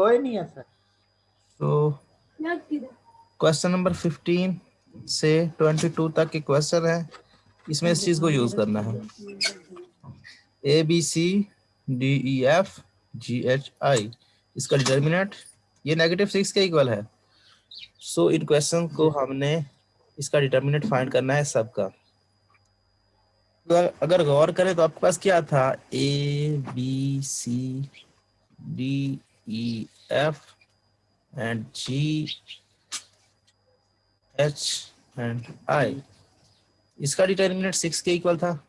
कोई नहीं है सर। तो क्वेश्चन नंबर 15 से 22 तक के क्वेश्चन है, इसमें इस चीज को यूज करना है। ABCDEFGHI, इसका डिटर्मिनेंट ये -6 के इक्वल है। सो इन क्वेश्चन को हमने इसका डिटर्मिनेंट फाइंड करना है सबका। तो अगर गौर करें तो आपके पास क्या था, ABCDEF एंड GHI, इसका डिटर्मिनेंट 6 के इक्वल था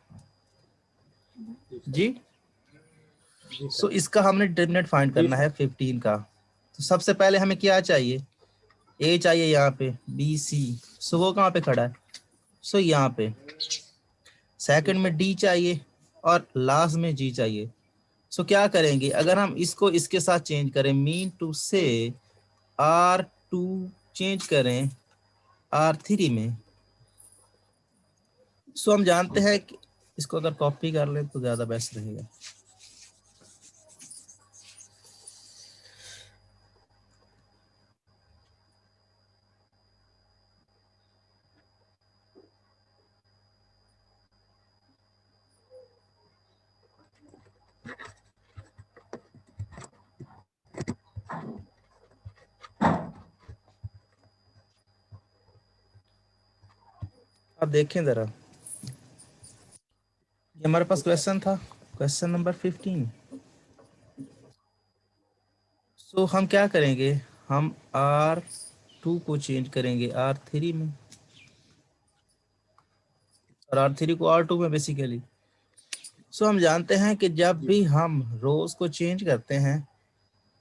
जी। सो इसका हमने डिटर्मिनेंट फाइंड करना है 15 का। तो सबसे पहले हमें क्या चाहिए, ए चाहिए यहाँ पे, बी सी, सो वो कहाँ पे खड़ा है, सो यहाँ पे। सेकंड में डी चाहिए और लास्ट में जी चाहिए। सो क्या करेंगे, अगर हम इसको इसके साथ चेंज करें, मीन टू से R2 चेंज करें R3 में, सो हम जानते हैं कि इसको अगर कॉपी कर ले तो ज्यादा बेस्ट रहेगा। अब देखें जरा, ये हमारे पास क्वेश्चन था, क्वेश्चन नंबर 15। सो हम क्या करेंगे, हम R2 को चेंज करेंगे R3 में और R3 को R2 में बेसिकली। सो हम जानते हैं कि जब भी हम रोज को चेंज करते हैं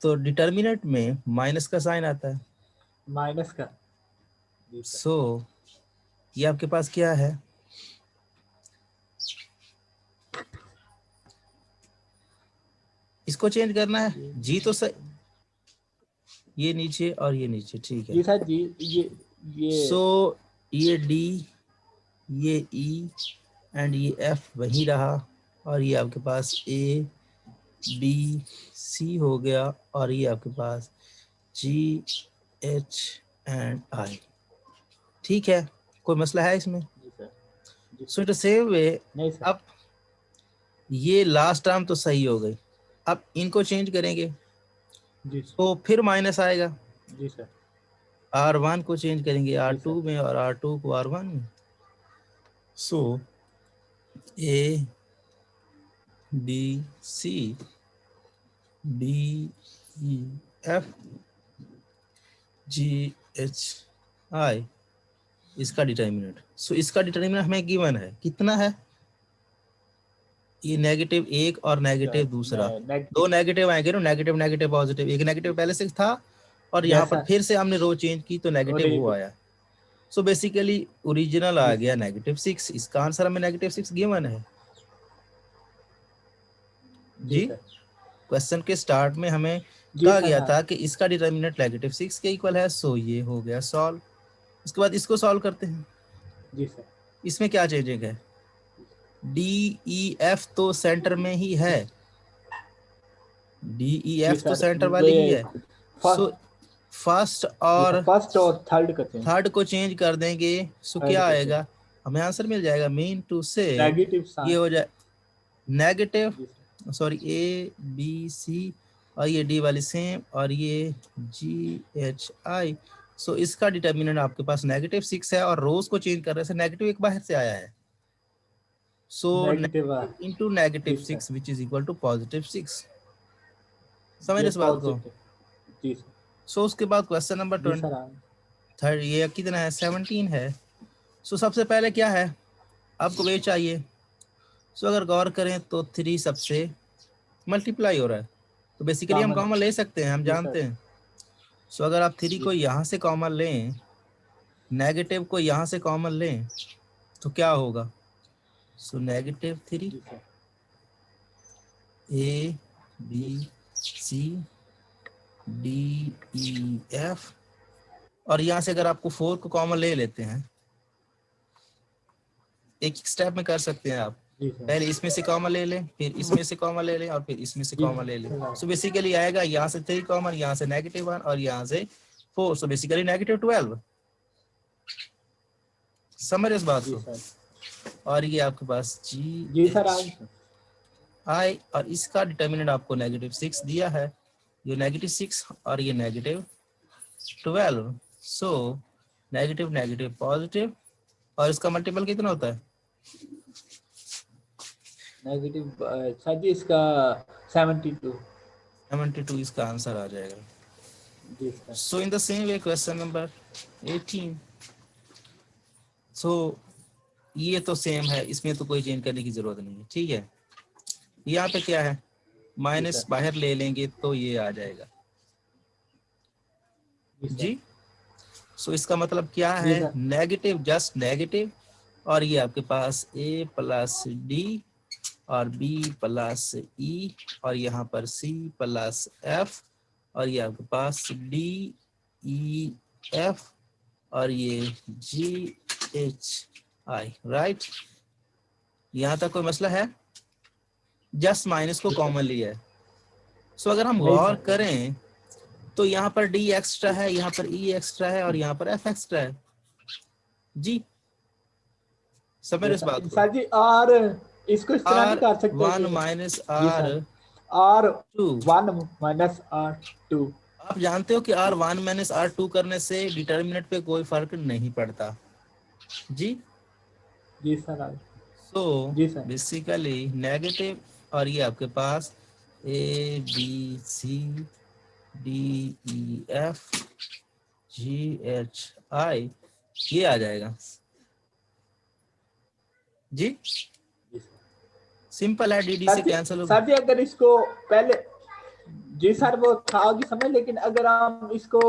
तो डिटर्मिनेंट में माइनस का साइन आता है, माइनस का। सो ये आपके पास क्या है, इसको चेंज करना है, जी तो सही, ये नीचे और ये नीचे, ठीक है जी सर जी। ये सो ये डी, ये ई एंड ये एफ वही रहा, और ये आपके पास ए बी सी हो गया, और ये आपके पास जी एच एंड आई। ठीक है, कोई मसला है इसमें? सो इट सेम वे, अब ये लास्ट टर्म तो सही हो गई, अब इनको चेंज करेंगे तो फिर माइनस आएगा। जी सर। R1 को चेंज करेंगे R2 में और R2 को R1 में। सो A B C D E F G H I, इसका डिटर्मिनेंट। सो इसका डिटर्मिनेंट हमें गिवन है, कितना है, ये -1 और नेगेटिव दूसरा, दो नेगेटिव आएंगे ना, नेगेटिव नेगेटिव पॉजिटिव, एक नेगेटिव पहले से था और यहाँ पर फिर से हमने रो चेंज की तो नेगेटिव वो आया। सो बेसिकली ओरिजिनल आ गया -6, इसका आंसर हमें -6 गिवन है जी। क्वेश्चन के स्टार्ट में हमें कहा गया था कि इसका डिटर्मिनेंट -6 के इक्वल है, सो ये हो गया सॉल्व। उसके बाद इसको सॉल्व करते हैं जी सर। इसमें क्या चेंजिंग है, डी ई एफ तो सेंटर में ही है, डी ई एफ तो सेंटर वाली ही है। सो फर्स्ट और थर्ड को चेंज कर देंगे, सो क्या आएगा, हमें आंसर मिल जाएगा, मीन टू से ये हो जाए negative, sorry A B C, और ये डी वाली सेम, और ये जी एच आई। सो इसका डिटर्मिनेंट आपके पास -6 है, और रोज को चेंज कर रहे से नेगेटिव एक बाहर से आया है, so into -6 which is equal to +6। समझ इस बात को? सो उसके बाद क्वेश्चन नंबर 20 ये कितना है, 17 है। सो सबसे पहले क्या है, आपको वे चाहिए। सो अगर गौर करें तो 3 सबसे मल्टीप्लाई हो रहा है, तो बेसिकली हम कॉमन ले सकते हैं, हम जानते हैं। सो अगर आप 3 को यहाँ से कॉमन लें, नेगेटिव को यहाँ से कॉमन लें, तो क्या होगा, so -3 A B C D E F, और यहाँ से अगर आपको 4 को कॉमन ले लेते हैं, एक स्टेप में कर सकते हैं आप, जी सर। पहले इसमें से कॉमन ले लें, फिर इसमें से कॉमन ले लें और फिर इसमें से जी कॉमन ले लें। सर। सो बेसिकली आएगा यहाँ से 3 कॉमन, यहाँ से -1 और यहाँ से 4, सो बेसिकली -12। समझ इस बात जी को। सर। और ये आपके पास जी सर GHI और इसका डिटर्मिनेंट आपको -6 दिया है, ये -6 और ये -12। सो नेगेटिव नेगेटिव पॉजिटिव, और इसका मल्टीपल कितना होता है? नेगेटिव सर जी इसका 72। 72 इसका आंसर आ जाएगा। जी sir. So in the same way question number 18। So ये तो सेम है, इसमें तो कोई चेंज करने की जरूरत नहीं है, ठीक है। यहाँ पे क्या है, माइनस सर। बाहर ले लेंगे तो ये आ जाएगा जी। सो इसका मतलब क्या जी है, सर। नेगेटिव जस्ट नेगेटिव, और ये आपके पास A + D और B + E और यहाँ पर C + F और ये आपके पास D E F और ये G H I, राइट। यहाँ तक कोई मसला है? जस्ट माइनस को कॉमन लिया है। सो अगर हम गौर करें तो यहाँ पर D एक्स्ट्रा है, यहाँ पर E एक्स्ट्रा है और यहाँ पर F एक्स्ट्रा है जी। समझ इस बात को। सर जी और इसको इस तरह नहीं कर सकते R1 - R1 - R2। आप जानते हो कि R1 - R2 करने से डिटर्मिनेंट पे कोई फर्क नहीं पड़ता जी। जी सर। सो जी सर। बेसिकली नेगेटिव और ये आपके पास A B C D E F G H I ये आ जाएगा जी। सिंपल है, DD से कैंसिल होगा। सर जी अगर इसको पहले जी सर वो था कि समझ, लेकिन अगर हम इसको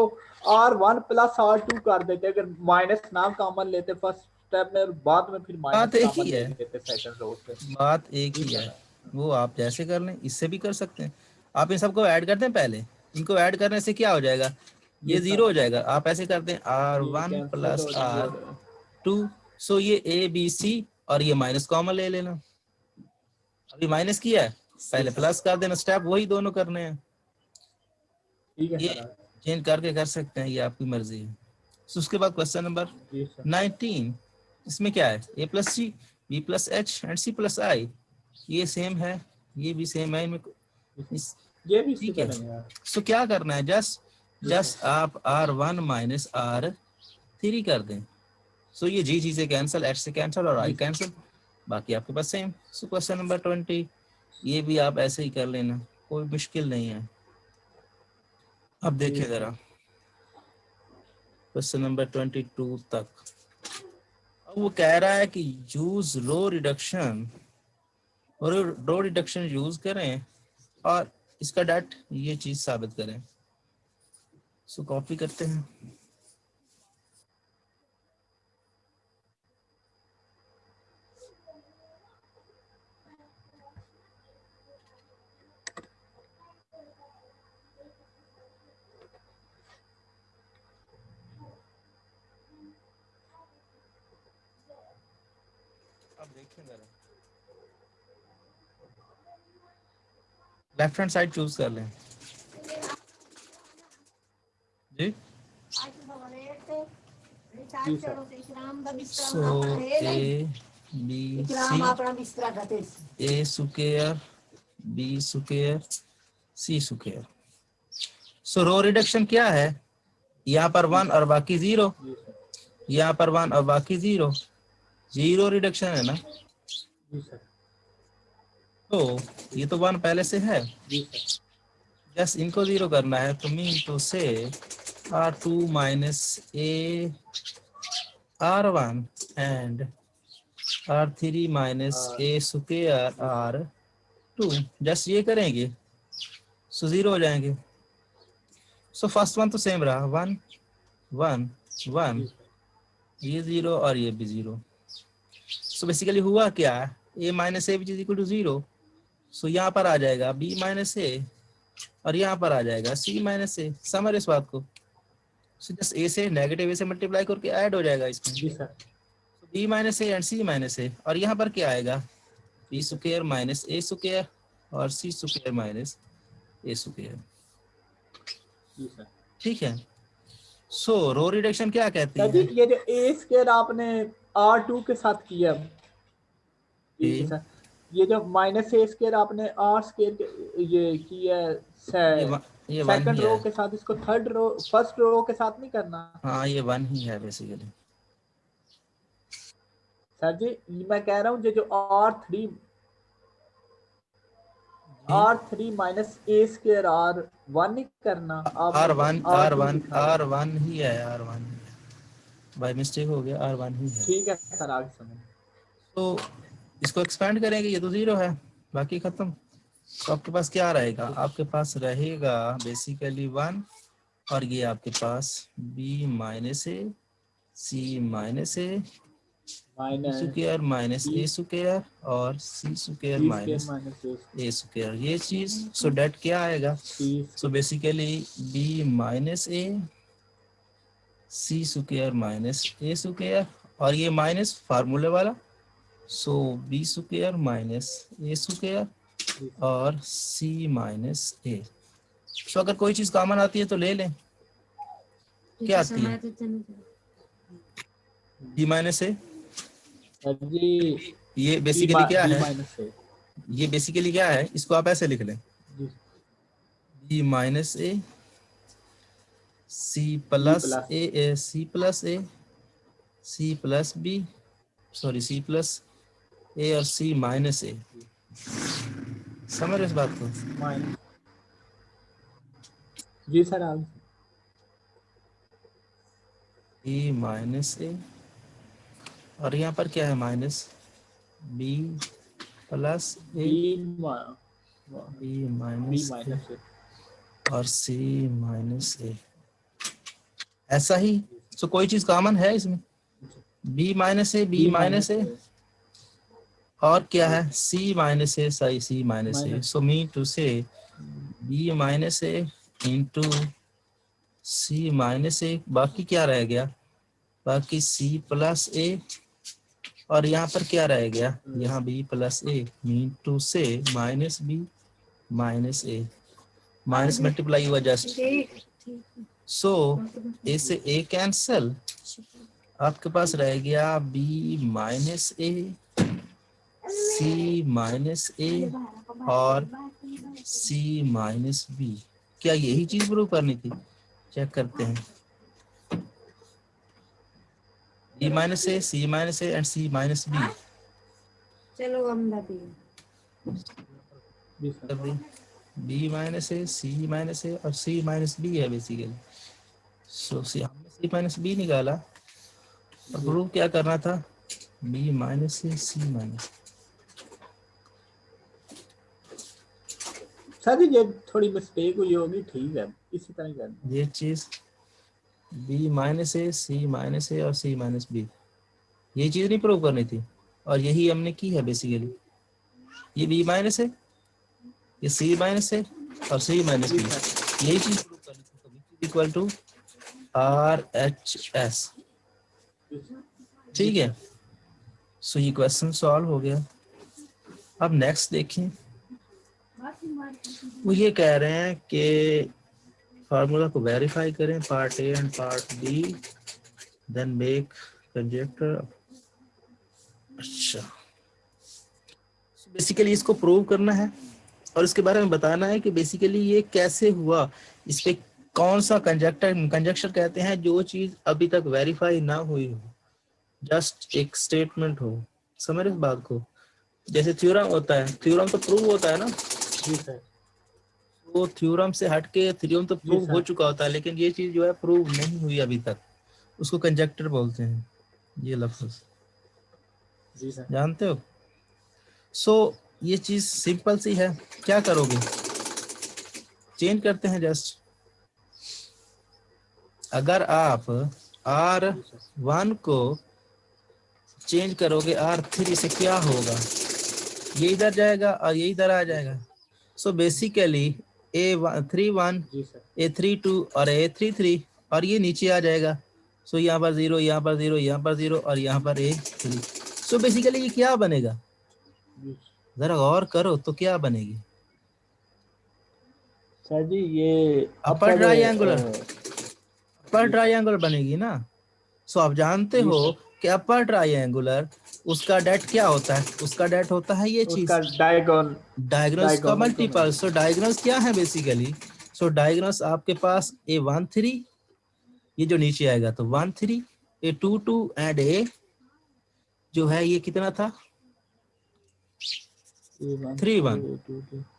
R1 + R2 कर देते, अगर माइनस नाम कॉमन लेते फर्स्ट स्टेप में और बाद में फिर बात माइनस एक कॉमन ही ले है, लेते सेकंड रो पे। बात एक ही है, वो आप जैसे कर लें, इससे भी कर सकते हैं। आप इन सबको ऐड करते हैं, पहले इनको ऐड करने से क्या हो जाएगा, ये 0 हो जाएगा। आप ऐसे करते हैं R1 + R2। सो ये ABC और ये माइनस कॉमन ले लेना। अभी माइनस किया है, पहले प्लस कर देना, स्टेप वही दोनों करने हैं। ये चेंज करके कर सकते हैं, ये आपकी मर्जी है। so, उसके बाद क्वेश्चन नंबर 19, इसमें क्या है, A + C B + H and C + I। ये सेम है, ये भी सेम है, इनमें ये भी ठीक है। सो क्या करना है, जस्ट आप R1 - R3 कर दें। सो ये G से कैंसिल, H से कैंसिल और I कैंसिल, बाकी आपके पास सेम। सो क्वेश्चन नंबर 20 ये भी आप ऐसे ही कर लेना, कोई मुश्किल नहीं है। अब देखिए जरा क्वेश्चन नंबर 22 तक। अब वो कह रहा है कि यूज रो रिडक्शन, और रो रिडक्शन यूज करें और इसका डैट ये चीज साबित करें। सो कॉपी करते हैं। अब देखिए जरा, लेफ्ट हैंड साइड चूज कर लें जी। So A B C A square B square C square. So row reduction क्या है, यहाँ पर 1 और बाकी 0, यहाँ पर 1 और बाकी 0, 0 रिडक्शन है ना। तो ये तो 1 पहले से है, जस्ट इनको 0 करना है, तो मीन टू से R2 - A R1 and R3 - A square R2, just ये करेंगे, सो 0 हो जाएंगे। सो फर्स्ट वन तो सेम रहा, 1 1 1, ये 0 और ये भी 0। सो बेसिकली हुआ क्या, A - A which is equal to 0। सो यहाँ पर आ जाएगा B - A और यहाँ पर आ जाएगा C - A। समझ इस बात को। सो जस्ट A से नेगेटिव A से मल्टीप्लाई करके ऐड हो जाएगा इसमें, B - A and C - A। और यहाँ पर क्या आएगा, बी स्क्वायर माइनस ए स्क्वायर और सी स्क्वायर माइनस ए स्क्वायर। ठीक है। सो रो रिडक्शन क्या कहती है? ये जो ए स्क्वायर आपने R2 के साथ किया, ये जो माइनस ए स्क्वायर आपने आर स्क्वायर ये किया ये सेकंड रो के साथ, इसको थर्ड रो फर्स्ट रो के साथ नहीं करना। हाँ ये 1 ही है बेसिकली। सर जी मैं कह रहा हूँ जो R3 माइनस ए स्क्वायर R1 नहीं करना, R1 ही है, R1 बाय मिस्टेक हो गया, R1 ही है। ठीक है सर, आगे समझ। तो इसको एक्सपेंड करेंगे, ये तो 0 है, बाकी खत्म। तो आपके पास क्या रहेगा? आपके पास रहेगा बेसिकली 1 और ये आपके पास b minus A C minus A square minus A square और सी स्क्वायर माइनस ए स्क्वायर, ये चीज। सो डेट क्या आएगा? So basically b minus A C square minus A square और ये माइनस फार्मूले वाला, सो b स्क्वायर माइनस ए स्क्वायर और c माइनस ए। तो अगर कोई चीज कॉमन आती है तो ले लें। क्या आती है? b माइनस ए, ये बेसिकली क्या है? ये बेसिकली क्या है? इसको आप ऐसे लिख लें, b minus A C plus A C plus A C plus B sorry C plus A और सी माइनस ए। समझ रहे इस बात को? जी सर। आप ए माइनस ए और यहाँ पर क्या है? Minus B plus A B minus A और सी माइनस ए। ऐसा ही। सो कोई चीज कॉमन है इसमें? b minus A, b minus A और क्या है? c minus A C minus A. So mean to say b minus A into c minus A, बाकी क्या रह गया? बाकी c प्लस ए और यहाँ पर क्या रह गया? यहाँ b plus A mean to say minus b minus A, minus multiply हुआ जस्ट। सो ए से ए कैंसल, आपके पास रह गया b minus A C minus A और c माइनस बी। क्या यही चीज प्रूव करनी थी? चेक करते हैं। b minus A C minus A and c minus B. चलो हम b minus A C minus A और c माइनस बी है बेसिकली। सो हमने c माइनस बी निकाला और प्रूव क्या करना था? b minus A C minus. Sir ये थोड़ी मिस्टेक हुई होगी, ठीक है, इसी तरह करना। ये चीज b minus A C minus A और c माइनस बी, ये चीज नहीं प्रूव करनी थी और यही हमने की है बेसिकली। ये b माइनस है, ये c माइनस है और c माइनस बी, यही चीज प्रूव करनी थी। तो इक्वल टू RHS। ठीक है। सो ये क्वेश्चन सॉल्व हो गया। अब नेक्स्ट देखें, वो ये कह रहे हैं कि फार्मूला को वेरीफाई करें, part A and part B, then make conjecture. अच्छा, बेसिकली इसको प्रूव करना है और इसके बारे में बताना है कि बेसिकली ये कैसे हुआ, इस पे कौन सा कंजक्शन कहते हैं जो चीज अभी तक वेरीफाई ना हुई हो, जस्ट एक स्टेटमेंट हो। समझ इस बात को? जैसे थ्योरम होता है, थ्योरम तो प्रूव होता है ना। जी सर। तो थ्योरम से हटके थ्योरम तो प्रूव हो चुका होता है, लेकिन ये चीज जो है प्रूव नहीं हुई अभी तक, उसको कंजक्टर बोलते हैं, ये लफ्ज। जी सर। जानते हो? सो ये चीज सिंपल सी है। क्या करोगे? चेंज करते हैं जस्ट। अगर आप R1 को चेंज करोगे R3 से, क्या होगा? ये इधर जाएगा और ये इधर आ जाएगा। सो बेसिकली A31 A32 और A33 और ये नीचे आ जाएगा। सो यहाँ पर 0, यहाँ पर 0, यहाँ पर 0 और यहाँ पर A3। सो बेसिकली ये क्या बनेगा? जरा गौर करो तो क्या बनेगी सर जी, ये अपर ट्राइंगुलर बनेगी ना। सो आप जानते हो कि अपर ट्राइंगुलर उसका डेट क्या होता है, उसका डेट होता है ये चीज, उसका डायगोनल्स का मल्टीपल। सो डायगोनल्स क्या है बेसिकली, सो डायगोनल्स आपके पास A13, ये जो नीचे आएगा तो 13, A22 एंड A जो है ये कितना था 31।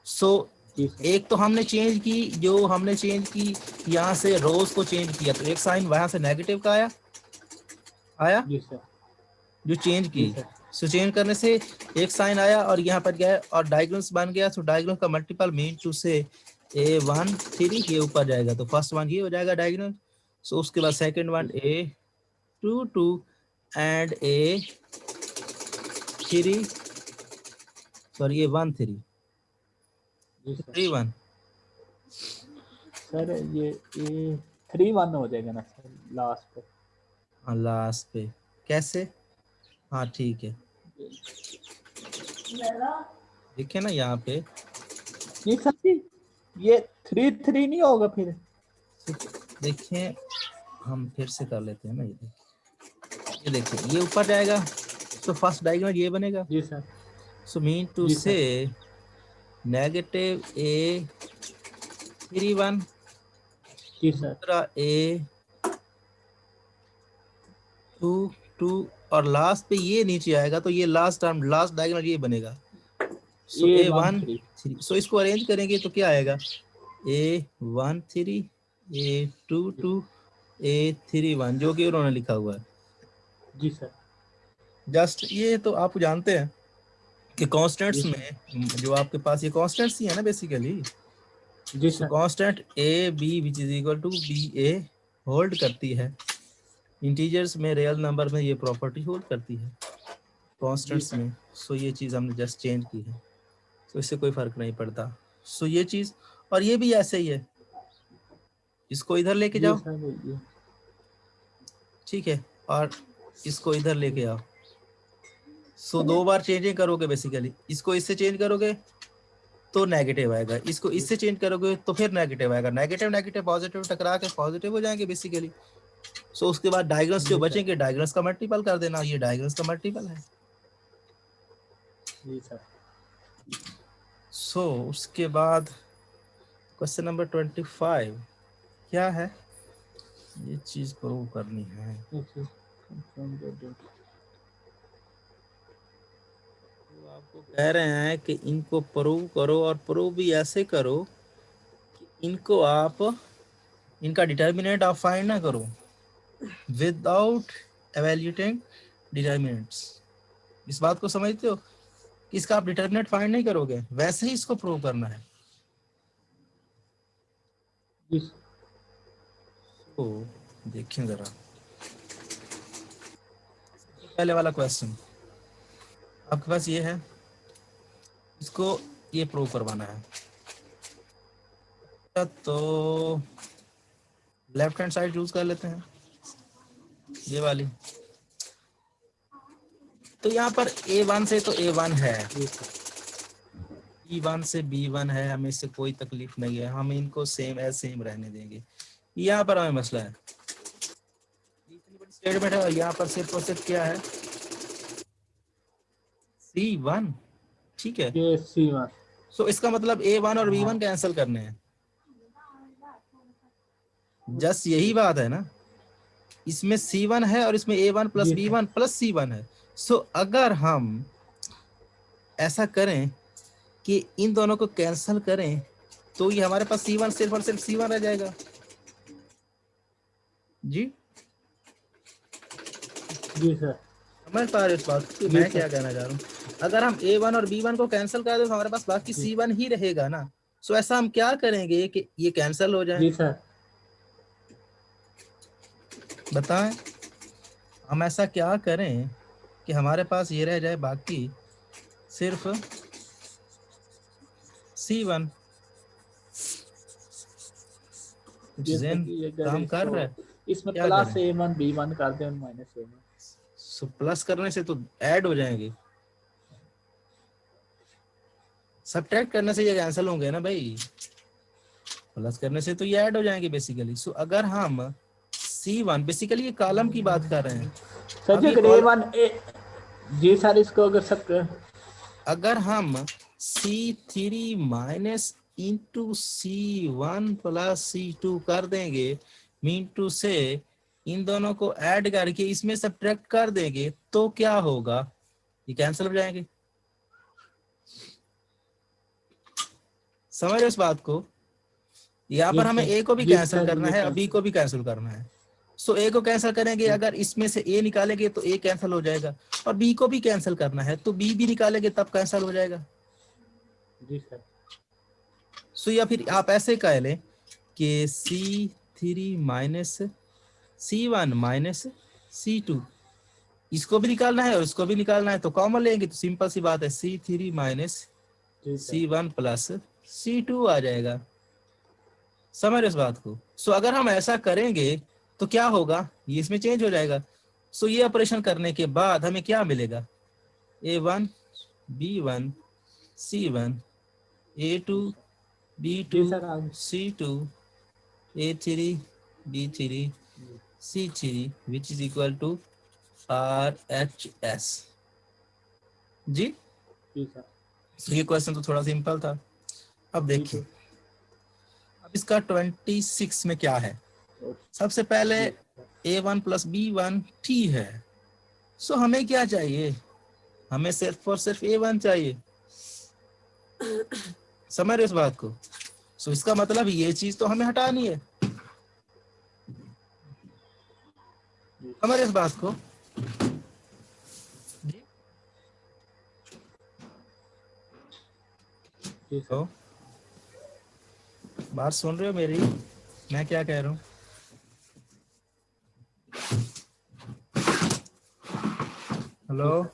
सो एक तो हमने चेंज की, जो हमने चेंज की यहाँ से रोज को चेंज किया तो एक साइन वहां से नेगेटिव का आया जो चेंज की। सो चेंज करने से एक साइन आया और यहाँ पर गया और डायगोनल्स बन गया। सो डायगोनल का मल्टीपल मीन टू से A13 ये ऊपर जाएगा तो फर्स्ट वन ये हो जाएगा डायगोनल। सो उसके बाद second one A22 and A3 sorry A13 31 sir ये 31 हो जाएगा ना सर लास्ट पे। हाँ लास्ट पे कैसे, हाँ ठीक है देखिए ना यहाँ पे नहीं सर जी, ये 33 नहीं होगा फिर। देखिए हम फिर से कर लेते हैं ना, ये देखिए ये ऊपर जाएगा तो फर्स्ट डायगोनल ये बनेगा। जी सर। सो मीन टू से नेगेटिव A31 दूसरा A22 और लास्ट पे ये नीचे आएगा तो ये लास्ट टर्म लास्ट डायगोनल ये बनेगा। सो A13। सो इसको अरेंज करेंगे तो क्या आएगा A13 A22 A31 जो कि उन्होंने लिखा हुआ है। जी सर। जस्ट ये तो आप जानते हैं कि कांस्टेंट्स में जो आपके पास ये कांस्टेंट्स ही है ना बेसिकली। जी sir. Constant A B which is equal to B A hold करती है, इंटीजर्स में रियल नंबर में ये प्रॉपर्टी होल्ड करती है कांस्टेंट्स में। सो ये चीज हमने जस्ट चेंज की है, तो इससे कोई फर्क नहीं पड़ता। सो ये चीज और ये भी ऐसे ही है, इसको इधर लेके जाओ ठीक है और इसको इधर लेके आओ। सो दो बार चेंजिंग करोगे बेसिकली, इसको इससे चेंज करोगे तो नेगेटिव आएगा, इसको इससे चेंज करोगे तो फिर नेगेटिव आएगा, नेगेटिव नेगेटिव पॉजिटिव टकरा के पॉजिटिव हो जाएंगे बेसिकली। सो उसके बाद डायगोनल्स जो बचेंगे डायगोनल्स का मल्टीपल कर देना, ये डायगोनल्स का मल्टीपल है। जी सर। सो उसके बाद क्वेश्चन नंबर 25 क्या है, ये चीज प्रूव करनी है। आपको कह रहे हैं कि इनको प्रूव करो और प्रूव भी ऐसे करो कि इनको आप इनका डिटर्मिनेंट आप फाइंड ना करो विदाउट एवेल्यूटिंग डिटर्मिनेंट्स। इस बात को समझते हो कि इसका आप डिटर्मिनेंट फाइंड नहीं करोगे, वैसे ही इसको प्रूव करना है। तो देखिए जरा पहले वाला क्वेश्चन आपके पास ये है, इसको ये प्रूव करवाना है। तो लेफ्ट हैंड साइड यूज कर लेते हैं ये वाली। तो यहाँ पर A1 से तो A1 है, B1 से B1 है, हमें इससे कोई तकलीफ नहीं है, हम इनको सेम एज सेम रहने देंगे। यहाँ पर हमें मसला है इतनी बड़ी स्टेटमेंट है और यहाँ पर सिर्फ और सिर्फ क्या है C1 ठीक है। C1 सो इसका मतलब A1 और B1 कैंसिल करने हैं, जस्ट यही बात है ना, इसमें C1 है और इसमें A1 plus B1 plus C1 है। सो अगर हम ऐसा करें कि इन दोनों को कैंसिल करें तो ये हमारे पास C1 सिर्फ और सिर्फ C1 रह जाएगा जी। जी सर समझ पा रहे इस बात को मैं क्या कहना चाह रहा हूँ। अगर हम A1 और B1 को कैंसिल कर दें तो हमारे पास बाकी C1 ही रहेगा ना। सो ऐसा हम क्या करेंगे कि ये कैंसिल हो जाए। जी सर बताएं हम ऐसा क्या करें कि हमारे पास ये रह जाए बाकी सिर्फ C1। काम कर रहा है, इसमें प्लस A1 B1 कर दें माइनस A1। सो प्लस करने से तो ऐड हो जाएंगे, सब्ट्रैक्ट करने से ये कैंसिल होंगे ना भाई, प्लस करने से तो ये ऐड हो जाएंगे बेसिकली। सो अगर हम C1 बेसिकली ये कॉलम की बात कर रहे हैं। सर जी अगर A1 जी सर इसको अगर अगर हम C3 minus into C1 plus C2 कर देंगे, मीन टू से इन दोनों को ऐड करके इसमें सब्ट्रैक्ट कर देंगे तो क्या होगा, ये कैंसिल हो जाएंगे। समझ रहे इस बात को? यहाँ पर हमें A को भी कैंसिल करना है, B को भी कैंसिल करना है। सो A को कैंसिल करेंगे, अगर इसमें से A निकालेंगे तो A कैंसिल हो जाएगा, और B को भी कैंसिल करना है तो B भी निकालेंगे तब कैंसिल हो जाएगा। जी सर। सो या फिर आप ऐसे कह लें कि C3 minus C1 minus C2, इसको भी निकालना है और इसको भी निकालना है तो कॉमन लेंगे तो सिंपल सी बात है C3 minus C1 plus C2 आ जाएगा। समझ रहे इस बात को? सो अगर हम ऐसा करेंगे तो क्या होगा, ये इसमें चेंज हो जाएगा। सो ये ऑपरेशन करने के बाद हमें क्या मिलेगा, A1 B1 C1 A2 B2 C2 A3 B3 C3 which is equal to RHS। जी ये क्वेश्चन तो थोड़ा सिंपल था। अब देखिए अब इसका 26 में क्या है। सबसे पहले A1 प्लस B1 T है। सो हमें क्या चाहिए, हमें सिर्फ और सिर्फ A1 चाहिए। समझ रहे इस बात को? सो इसका मतलब ये चीज तो हमें हटानी है। समझ रहे इस बात को? तो बात सुन रहे हो मेरी, मैं क्या कह रहा हूँ? हेलो,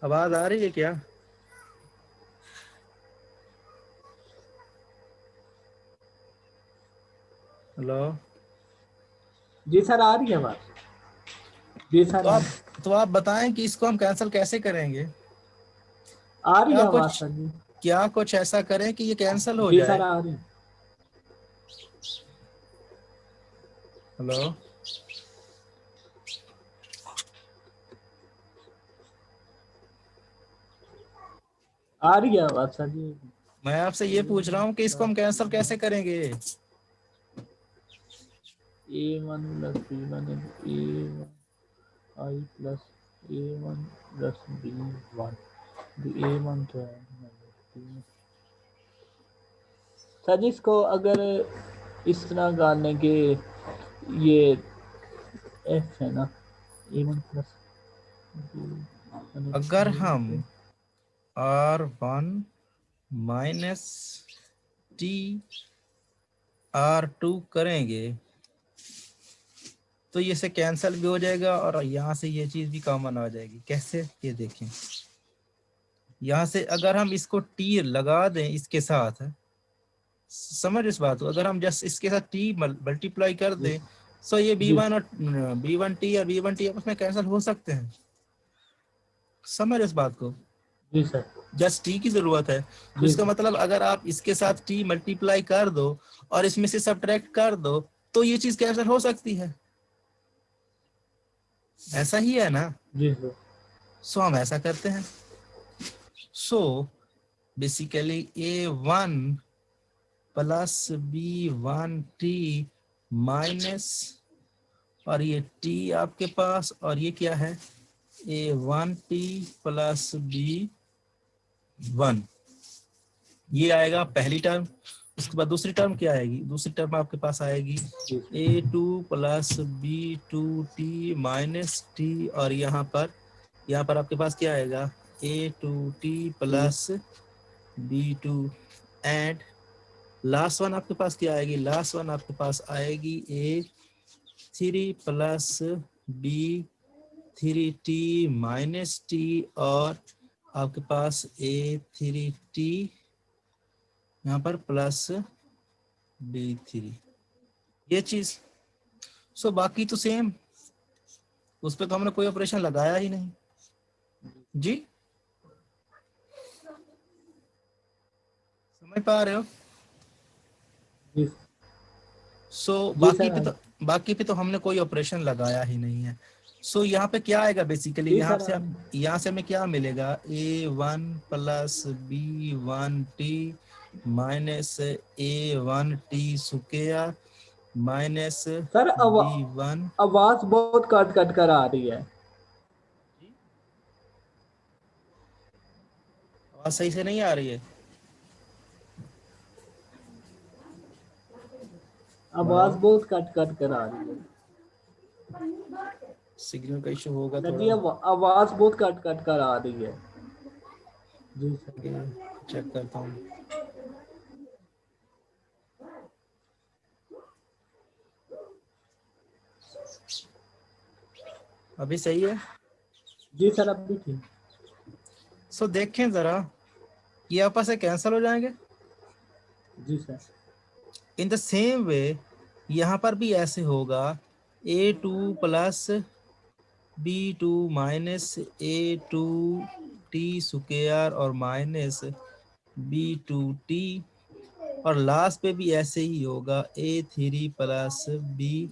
आवाज आ रही है क्या? हेलो जी सर आ रही है बात। जी सर तो आप बताएं कि इसको हम कैंसिल कैसे करेंगे। आ रही है बात सर जी। क्या कुछ ऐसा करें कि ये कैंसिल हो जी जाए। सर आ रही। हेलो आ रही है बात सर जी। मैं आपसे ये पूछ रहा हूँ कि इसको हम कैंसिल कैसे करेंगे। A1 plus B1 A1 I plus A1 plus B1 A1 तो है सर जी। इसको अगर इस तरह गालने के ये F है ना A1 प्लस अगर हम R1 माइनस T R2 करेंगे तो ये से कैंसिल भी हो जाएगा और यहाँ से ये चीज भी कॉमन आ जाएगी। कैसे, ये देखें, यहाँ से अगर हम इसको T लगा दें इसके साथ, समझ इस बात को, अगर हम जस्ट इसके साथ T मल्टीप्लाई कर दें सो ये B1 और B1T और B1T आपस में कैंसिल हो सकते हैं। समझ इस बात को? जी सर। जस्ट T की जरूरत है तो इसका मतलब अगर आप इसके साथ T मल्टीप्लाई कर दो और इसमें से सब्ट्रैक्ट कर दो तो ये चीज कैंसिल हो सकती है। ऐसा ही है ना? जी सर। सो हम ऐसा करते हैं। So basically A1 plus B1T minus और ये T आपके पास और ये क्या है A1T प्लस B1, ये आएगा पहली टर्म। उसके बाद दूसरी टर्म क्या आएगी, दूसरी टर्म आपके पास आएगी A2 plus B2T minus T और यहाँ पर आपके पास क्या आएगा A2T plus B2 and last one आपके पास क्या आएगी, लास्ट वन आपके पास आएगी A3 plus B3T minus T और आपके पास A3T यहाँ पर प्लस B3, ये चीज। सो बाकी तो सेम, उस पर तो हमने कोई ऑपरेशन लगाया ही नहीं जी। समझ पा रहे हो? सो बाकी पे तो हमने कोई ऑपरेशन लगाया ही नहीं है। सो यहाँ पे क्या आएगा बेसिकली, यहाँ से हमें क्या मिलेगा, a1 plus b1t minus a1t square minus sir b1। आवाज बहुत कट कट कर आ रही है। आवाज सही से नहीं आ रही है? आवाज बहुत कट कट कर आ रही है। सिग्नल का इशू होगा जी, आवाज बहुत कट कट कर आ रही है। जी सर, चेक करता हूँ। अभी सही है? जी सर, अभी ठीक। सो देखें जरा, ये आपस से कैंसिल हो जाएंगे। जी sir. In the same way यहाँ पर भी ऐसे होगा, a2 plus b2 minus a2t square और माइनस b2t, और लास्ट पे भी ऐसे ही होगा, a3 प्लस b,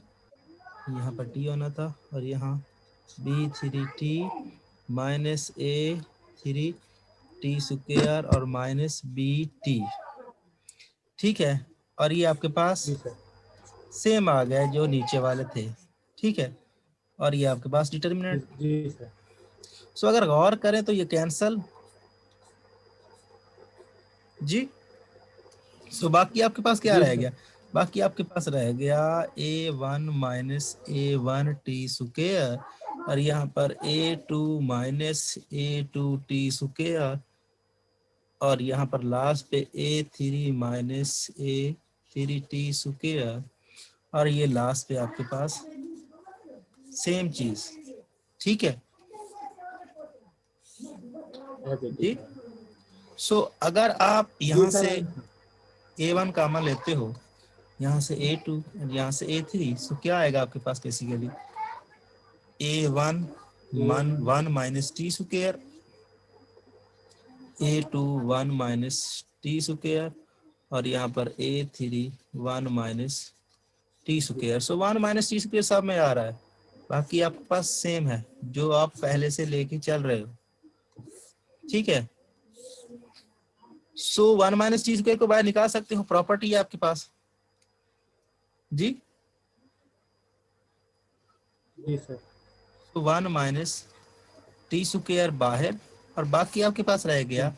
यहाँ पर t होना था, और यहाँ b3t माइनस a3t स्क्वायर और माइनस bt। ठीक है, और ये आपके पास सेम आ गए जो नीचे वाले थे। ठीक है, और ये आपके पास डिटर्मिनेंट। जी सर। सो अगर गौर करें तो ये कैंसल जी। सो बाकी आपके पास क्या रह गया, बाकी आपके पास रह गया a1 माइनस a1t स्क्वायर, और यहाँ पर a2 माइनस a2t स्क्वायर, और यहाँ पर लास्ट पे a3 माइनस a3t स्क्वायर, और ये लास्ट पे आपके पास सेम चीज। ठीक है जी। सो अगर आप यहाँ से a1 कॉमन लेते हो, यहाँ से a2 यहाँ से a3, सो क्या आएगा आपके पास basically, a1 1 minus T square, a2 1 minus T square, और यहाँ पर a3 1 minus T square. So 1 minus T square सब में आ रहा है, बाकी आपके पास सेम है जो आप पहले से लेके चल रहे हो। ठीक है, सो 1 माइनस टी स्क्वायर को बाहर निकाल सकते हो, प्रॉपर्टी है आपके पास जी। जी सर। तो 1 माइनस टी स्क्वायर बाहर, और बाकी आपके पास रह गया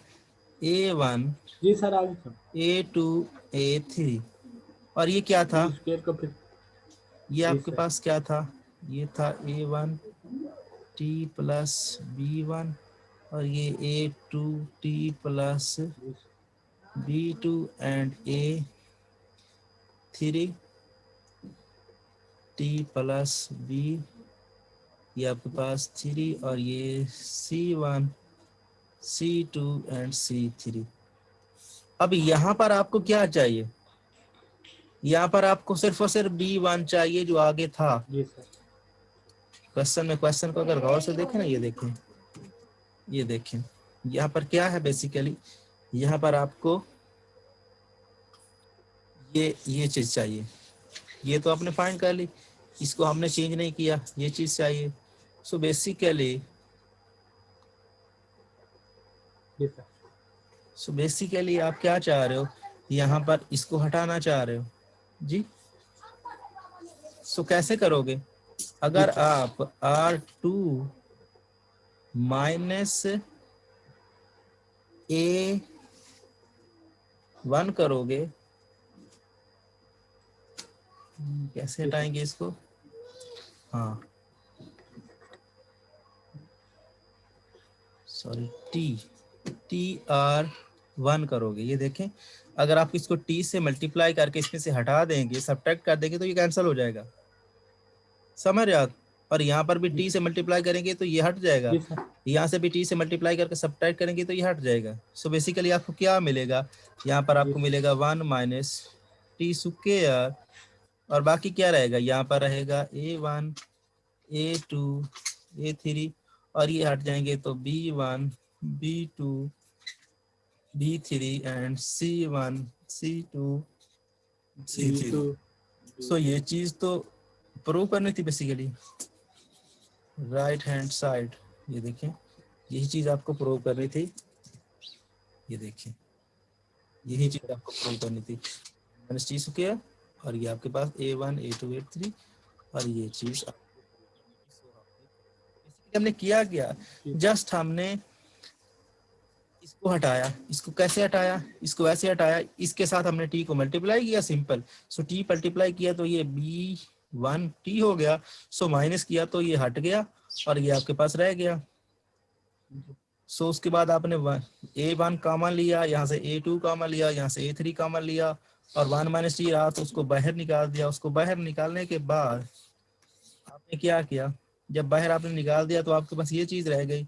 a1 जी सर, आगे a2 a3, और ये क्या था, ये आपके पास क्या था, ये था a1 t प्लस b1, और ये a2 t plus b2 and a3 t plus b, ये आपके पास 3, और ये c1 c2 एंड c3। अब यहाँ पर आपको क्या चाहिए, यहाँ पर आपको सिर्फ और सिर्फ b1 चाहिए जो आगे था क्वेश्चन में। क्वेश्चन को अगर गौर से देखें ना, ये देखें यहाँ पर क्या है बेसिकली, यहाँ पर आपको ये चीज चाहिए, ये तो आपने फाइंड कर ली, इसको हमने चेंज नहीं किया, ये चीज चाहिए। सो बेसिकली आप क्या चाह रहे हो, यहाँ पर इसको हटाना चाह रहे हो जी। सो कैसे करोगे, अगर आप R2 माइनस A1 करोगे, कैसे हटाएंगे इसको, हाँ सॉरी TR1 करोगे, ये देखें अगर आप इसको T से मल्टीप्लाई करके इसमें से हटा देंगे, सब्ट्रैक्ट कर देंगे तो ये कैंसिल हो जाएगा, समझ रहे आप। और यहाँ पर भी T से मल्टीप्लाई करेंगे तो ये हट जाएगा, यहाँ से भी T से मल्टीप्लाई करके सब्ट्रैक्ट करेंगे तो ये हट जाएगा। सो बेसिकली आपको क्या मिलेगा, यहाँ पर आपको मिलेगा 1 माइनस टी स्क्वायर, और बाकी क्या रहेगा, यहाँ पर रहेगा a1 a2 a3, और ये हट जाएंगे तो b1 b2 B3 and C1 C2 C3। सो ये चीज तो प्रूव करनी थी बेसिकली, राइट हैंड साइड। ये देखें, यही चीज आपको प्रूव करनी थी। ये देखें, यही चीज आपको प्रूव करनी थी। माइनस टी स्क्वायर और ये आपके पास A1 A2 A3 और ये चीज हमने किया क्या, जस्ट हमने इसको हटाया। इसको कैसे हटाया, इसको ऐसे हटाया, इसके साथ हमने टी को मल्टीप्लाई किया, सिंपल। सो टी मल्टीप्लाई किया तो ये B1 टी हो गया। सो माइनस किया तो ये हट गया और ये आपके पास रह गया। सो उसके बाद आपने A1 कॉमन लिया, यहाँ से A2 कॉमन लिया, यहाँ से A3 कॉमन लिया और 1 माइनस टी रहा तो उसको बाहर निकाल दिया। उसको बाहर निकालने के बाद आपने क्या किया, जब बाहर आपने निकाल दिया तो आपके पास ये चीज रह गई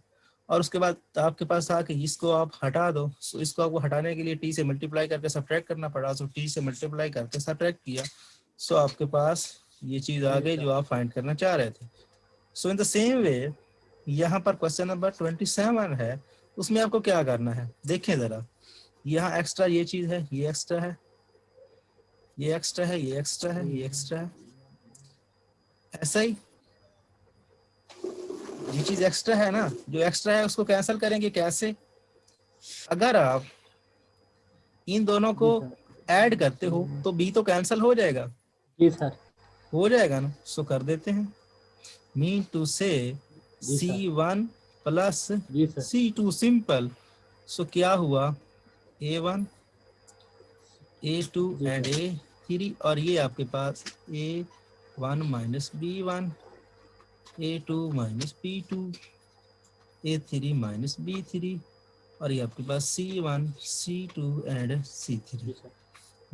और उसके बाद आपके पास था कि इसको आप हटा दो। सो इसको आपको हटाने के लिए टी से मल्टीप्लाई करके सब्ट्रैक्ट करना पड़ा। सो टी से मल्टीप्लाई करके सब्ट्रैक्ट किया, सो आपके पास ये चीज आ गई जो आप फाइंड करना चाह रहे थे। सो इन द सेम वे यहाँ पर क्वेश्चन नंबर 27 है, उसमें आपको क्या करना है, देखें जरा। यहाँ एक्स्ट्रा ये चीज है, ये एक्स्ट्रा है, ये एक्स्ट्रा है, ये एक्स्ट्रा है, ये एक्स्ट्रा है, ऐसा ही ये चीज एक्स्ट्रा है ना, जो एक्स्ट्रा है उसको कैंसिल करेंगे कैसे। अगर आप इन दोनों को ऐड करते हो तो बी तो कैंसिल हो जाएगा। जी सर, हो जाएगा ना। सो कर देते हैं, मीन टू से C1 प्लस C2 सिंपल। सो क्या हुआ, A1 A2 एंड A3 और ये आपके पास A1 minus B1 A2 minus B2 A3 minus B3 और ये आपके पास C1 C2 एंड C3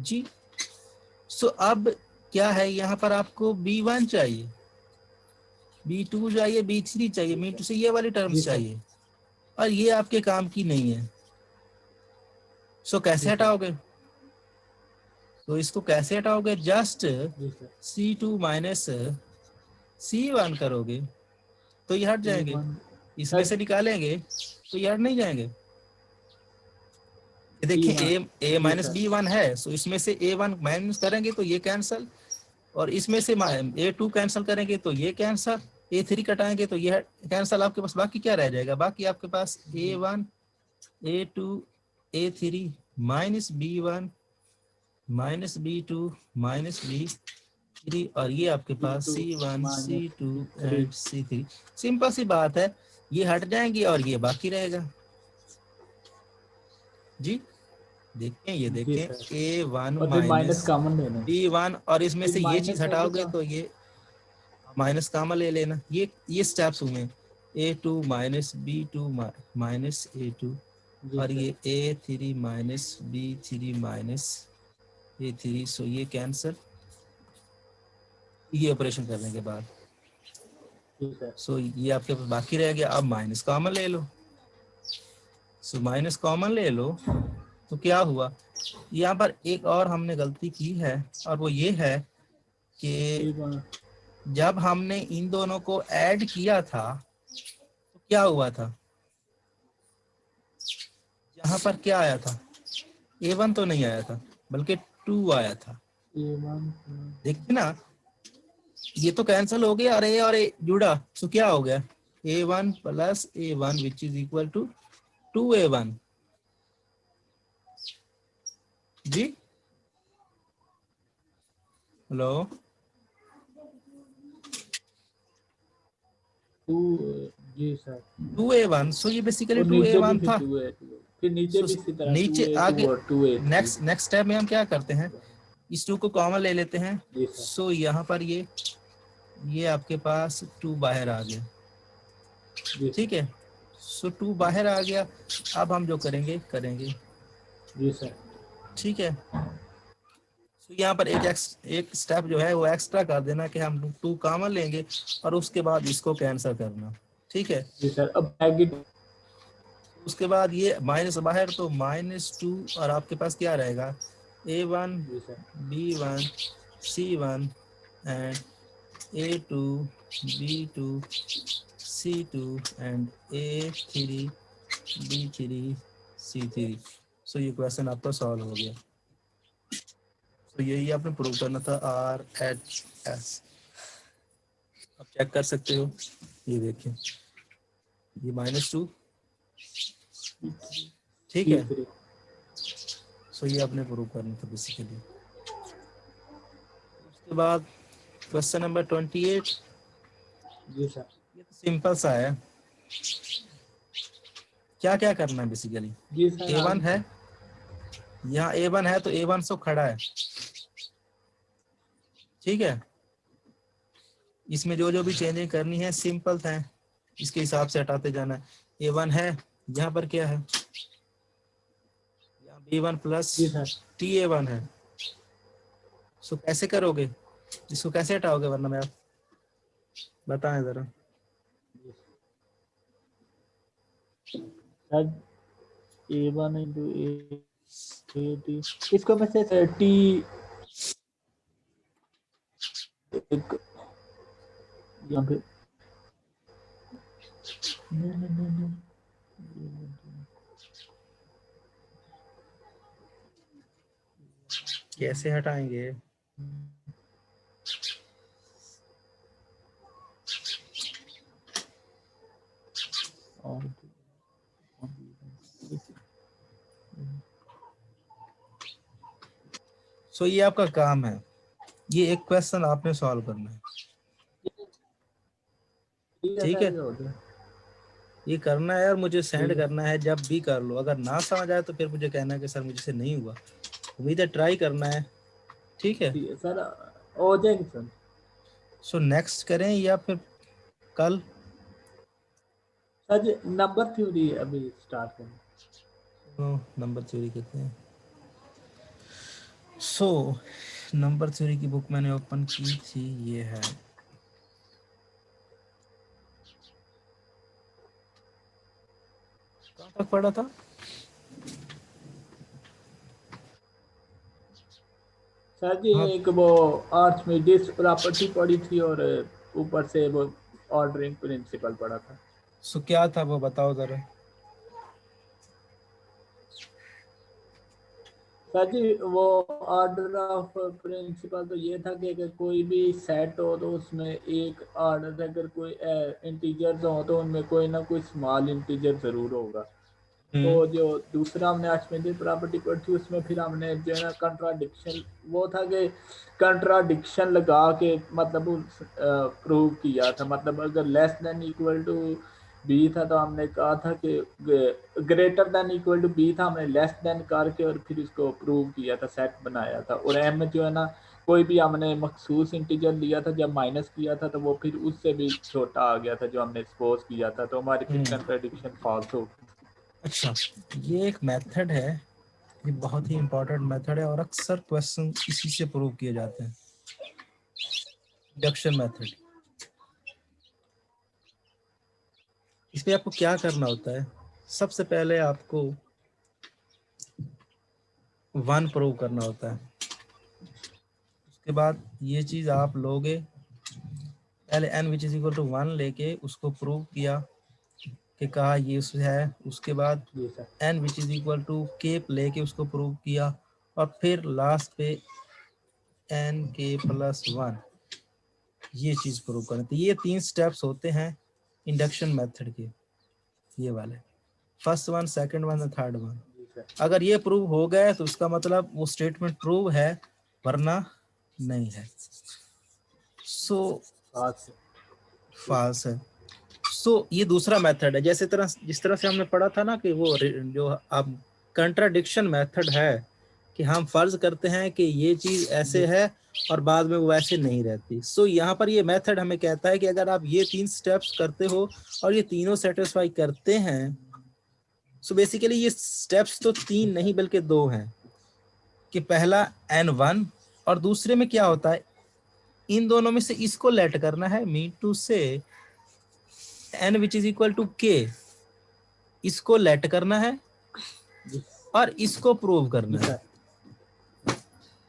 जी। सो अब क्या है, यहाँ पर आपको B1 चाहिए, B2 चाहिए, B3 चाहिए, मीन टू से ये वाली टर्म्स चाहिए और ये आपके काम की नहीं है। सो कैसे हटाओगे, तो इसको कैसे हटाओगे, जस्ट C2 माइनस C1 करोगे तो ये हट जाएंगे। इसमें से निकालेंगे तो ये हट नहीं जाएंगे। देखिए A माइनस B1 है, सो इसमें से A1 माइनस करेंगे तो ये कैंसल और इसमें से A2 कैंसल करेंगे तो ये कैंसल, A3 कटाएंगे तो ये कैंसल। आपके पास बाकी क्या रह जाएगा, बाकी आपके पास A1 A2 A3 minus B1 minus B2 minus B3 और ये आपके पास C1 C2 and C3। Simple सी बात है, ये हट जाएंगे और ये बाकी रहेगा जी। देखें, ये देखें A1 माइनस B1 और इसमें से ये चीज हटाओगे तो ये माइनस कॉमन ले लेना। ये स्टेप्स हुए, A2 minus B2 minus A2 और ये A3 minus B3 minus A3। सो ये कैंसल, ये ऑपरेशन करने के बाद सो ये आपके पास बाकी रह गया। अब माइनस कॉमन ले लो। सो माइनस कॉमन ले लो तो क्या हुआ, यहाँ पर एक और हमने गलती की है और वो ये है कि जब हमने इन दोनों को ऐड किया था तो क्या हुआ था, यहाँ पर क्या आया था, A1 तो नहीं आया था बल्कि 2 आया था। देखिए ना, ये तो कैंसिल हो गया और A जुड़ा, तो क्या हो गया, A1 plus A1 which is equal to 2A1 जी। हेलो, 2 जी सर, 2A1। सो ये बेसिकली 2A1 था। फिर नीचे भी इसी तरह नीचे आगे नेक्स्ट स्टेप में हम क्या करते हैं, इस 2 को कॉमन ले लेते हैं। सो यहाँ पर ये आपके पास 2 बाहर आ गया, ठीक है। सो 2 बाहर आ गया। अब हम जो करेंगे जी सर, ठीक है। तो यहाँ पर एक स्टेप जो है वो एक्स्ट्रा कर देना कि हम 2 कॉमन लेंगे और उसके बाद इसको कैंसिल करना, ठीक है जी सर। अब उसके बाद ये माइनस बाहर तो -2 और आपके पास क्या रहेगा, A1 B1 C1 and A2 B2 C2 and A3 B3 C3। सो ये क्वेश्चन आपका सॉल्व हो गया। तो यही आपने प्रूव करना था RHS। आप चेक कर सकते हो, ये देखिए ये -2, ठीक है। सो ये आपने प्रूव करना था बेसिकली। उसके बाद क्वेश्चन नंबर 28। जी सर। ये तो सिंपल सा है। क्या क्या करना है बेसिकली? जी सर। A1 है, यहाँ A1 है तो A1 सो खड़ा है, ठीक है। इसमें जो जो भी चेंजिंग करनी है सिंपल है, इसके हिसाब से हटाते जाना है। A1 है, यहाँ पर क्या है, यहाँ B1 प्लस TA1 है। सो कैसे करोगे, इसको कैसे हटाओगे, वरना मैं आप बताएं जरा। A1 into A इसको मैं से T यहाँ पे कैसे हटाएंगे? सो ये आपका काम है, ये एक क्वेश्चन आपने सॉल्व करना है, ठीक है। ये करना है और मुझे सेंड करना है, जब भी कर लो। अगर ना समझ आए तो फिर मुझे कहना है कि सर मुझसे नहीं हुआ। उम्मीद है ट्राई करना है, ठीक है सर। हो जाएगी सर। सो नेक्स्ट करें या फिर कल? सर नंबर थ्योरी अभी स्टार्ट करें। नंबर थ्योरी कहते हैं। सो नंबर थ्योरी की बुक मैंने ओपन की थी, ये है। कहाँ तक पढ़ा था? सर जी हाँ। एक वो आर्ट्स में डिस्क प्रॉपर्टी पढ़ी थी और ऊपर से वो ऑर्डरिंग प्रिंसिपल पढ़ा था। सो क्या था वो बताओ जरा। सर जी वो ऑर्डर ऑफ प्रिंसिपल तो ये था कि अगर कोई भी सेट हो तो उसमें एक ऑर्डर, अगर कोई इंटीजर्स हो तो उनमें कोई ना कोई स्मॉल इंटीजर जरूर होगा। तो जो दूसरा हमने आर्किमिडीज प्रॉपर्टी पढ़ी थी उसमें फिर हमने जो है ना कंट्राडिक्शन, वो था कि कंट्राडिक्शन लगा के मतलब प्रूव किया था। मतलब अगर less than equal to B था तो हमने कहा था कि greater than equal to B था, हमने लेस देन करके और फिर इसको प्रूव किया था, सेट बनाया था। और एम जो है ना कोई भी हमने मखसूस इंटीजर लिया था, जब माइनस किया था तो वो फिर उससे भी छोटा आ गया था जो हमने सपोज किया था, तो हमारी फिर कंट्राडिक्शन फॉल्स हो गई। अच्छा, ये एक मेथड है, ये बहुत ही इंपॉर्टेंट मेथड है और अक्सर क्वेश्चन इसी से प्रूव किए जाते हैं, इंडक्शन मेथड। इसमें आपको क्या करना होता है, सबसे पहले आपको 1 प्रूव करना होता है। उसके बाद ये चीज आप लोगे, पहले n which is equal to 1 लेके उसको प्रूव किया कि कहा ये है। उसके बाद n which is equal to k लेके उसको प्रूव किया और फिर लास्ट पे n k प्लस 1 ये चीज प्रूव करनी। तो ये 3 स्टेप्स होते हैं इंडक्शन मेथड के, ये वाले, first one, second one, third one. अगर ये प्रूव हो गए तो उसका मतलब वो स्टेटमेंट ट्रू है, वरना नहीं है। सो फॉल्स है। सो ये दूसरा मेथड है। जैसे जिस तरह से हमने पढ़ा था ना कि वो जो अब कंट्राडिक्शन मेथड है कि हम फर्ज करते हैं कि ये चीज ऐसे है और बाद में वो ऐसे नहीं रहती। सो यहाँ पर ये मेथड हमें कहता है कि अगर आप ये 3 स्टेप्स करते हो और ये तीनों सेटिस्फाई करते हैं, सो बेसिकली ये स्टेप्स तो 3 नहीं बल्कि 2 हैं। कि पहला n1 और दूसरे में क्या होता है, इन दोनों में से इसको लेट करना है, mean to say n which is equal to k, इसको लेट करना है और इसको प्रूव करना है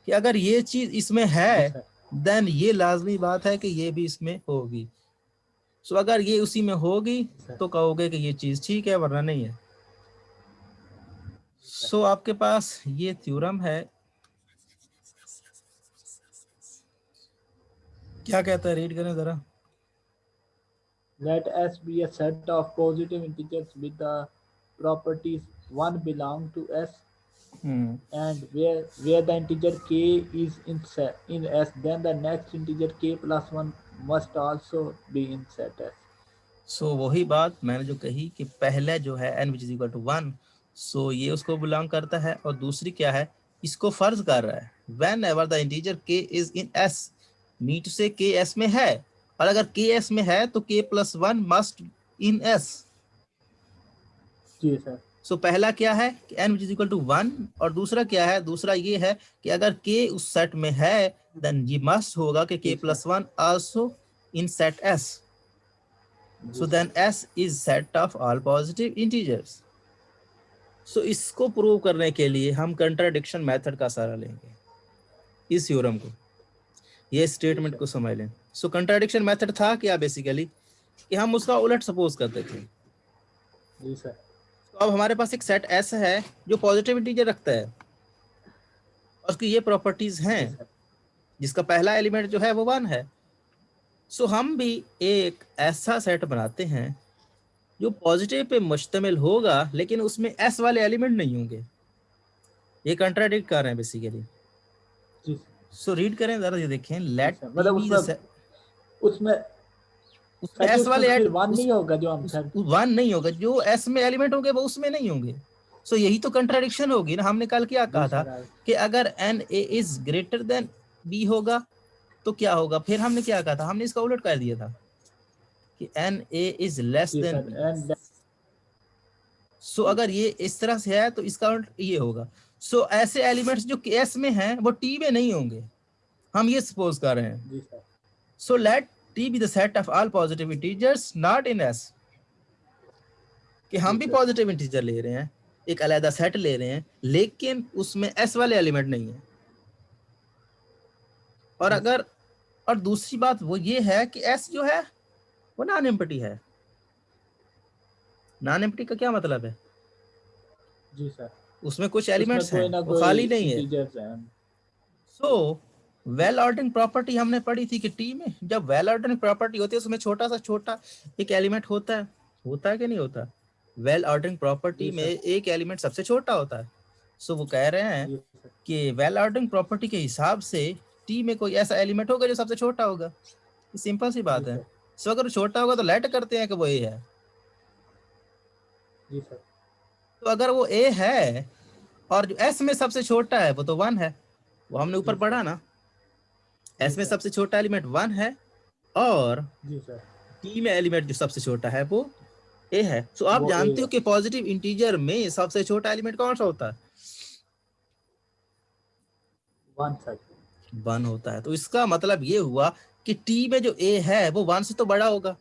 कि अगर ये चीज इसमें है देन ये लाजमी बात है कि ये भी इसमें होगी। सो अगर ये उसी में होगी तो कहोगे कि ये चीज ठीक है, वरना नहीं है। सो आपके पास ये थ्योरम है, क्या कहता है, रीड करें जरा। Let S be a set of positive integers with the properties 1 belong to S, and where the integer k is in S, then the next integer k plus 1 must also be in set S. सो वही बात मैंने जो कही कि पहले जो है n which is equal to 1, सो ये उसको बिलोंग करता है, और दूसरी क्या है, इसको फर्ज कर रहा है whenever the integer k is in S, mean to say k S में है, और अगर k S में है तो k plus 1 must in S। जी सर। सो पहला क्या है कि n which is equal to 1, और दूसरा क्या है, दूसरा ये है कि अगर k उस सेट में है देन ये मस्ट होगा कि k plus 1 also in set S. So then S is set of all positive integers. So इसको प्रूव करने के लिए हम कंट्राडिक्शन मेथड का सहारा लेंगे, इस थ्योरम को, ये स्टेटमेंट को समझ लें। सो कंट्राडिक्शन मेथड था क्या, बेसिकली कि हम उसका उलट सपोज करते थे। जी सर। तो अब हमारे पास एक सेट S है जो पॉजिटिव इंटीजर रखता है, और उसकी ये प्रॉपर्टीज हैं, जिसका पहला एलिमेंट जो है वो 1 है। सो हम भी एक ऐसा सेट बनाते हैं जो पॉजिटिव पे मुश्तमिल होगा, लेकिन उसमें S वाले एलिमेंट नहीं होंगे। ये कंट्राडिक्ट कर रहे हैं बेसिकली। सो रीड करें जरा, ये देखें, लेट मतलब उसमें S वाले फिर 1 नहीं होगा, जो हम 1 नहीं होगा, जो S में एलिमेंट होंगे वो उसमें नहीं होंगे। सो यही तो कंट्राडिक्शन होगी ना। हमने कल क्या कहा था कि अगर NA is greater than B होगा तो क्या होगा, फिर हमने क्या कहा था, हमने इसका उलट कर दिया था कि NA is less then B। सो अगर ये इस तरह से है तो इसका उलट ये होगा। सो ऐसे एलिमेंट्स जो S में हैं वो T में नहीं होंगे, हम ये सपोज कर रहे हैं। So let T be the set of all positive integers not in S, कि हम भी पॉजिटिव इंटीजर ले रहे हैं, एक अलग सेट ले रहे हैं, लेकिन उसमें S वाले एलिमेंट नहीं है। और अगर, और दूसरी बात वो ये है कि S जो है वो नॉन एम्प्टी है। नॉन एम्प्टी का क्या मतलब है? जी सर, उसमें कुछ एलिमेंट्स हैं, वो खाली नहीं है। सो वेल ऑर्डरिंग प्रॉपर्टी हमने पढ़ी थी कि टी में जब वेल ऑर्डरिंग प्रॉपर्टी होती है उसमें छोटा सा छोटा एक एलिमेंट होता है कि नहीं होता? वेल ऑर्डरिंग प्रॉपर्टी में एक एलिमेंट सबसे छोटा होता है। सो वो कह रहे हैं कि वेल ऑर्डरिंग प्रॉपर्टी के हिसाब से टी में कोई ऐसा एलिमेंट होगा जो सबसे छोटा होगा। सिंपल सी बात है। सो अगर छोटा होगा तो लेट करते हैं कि वो ए है। जी सर। तो अगर वो ए है और जो एस में सबसे छोटा है वो तो 1 है, वो हमने ऊपर पढ़ा ना, एस में सबसे छोटा एलिमेंट 1 है और टी में एलिमेंट जो सबसे छोटा है वो ए है। तो आप जानते हो कि पॉजिटिव इंटीजर में सबसे छोटा एलिमेंट कौन सा होता है? 1 होता है। तो इसका मतलब ये हुआ कि टी में जो ए है वो 1 से तो बड़ा होगा,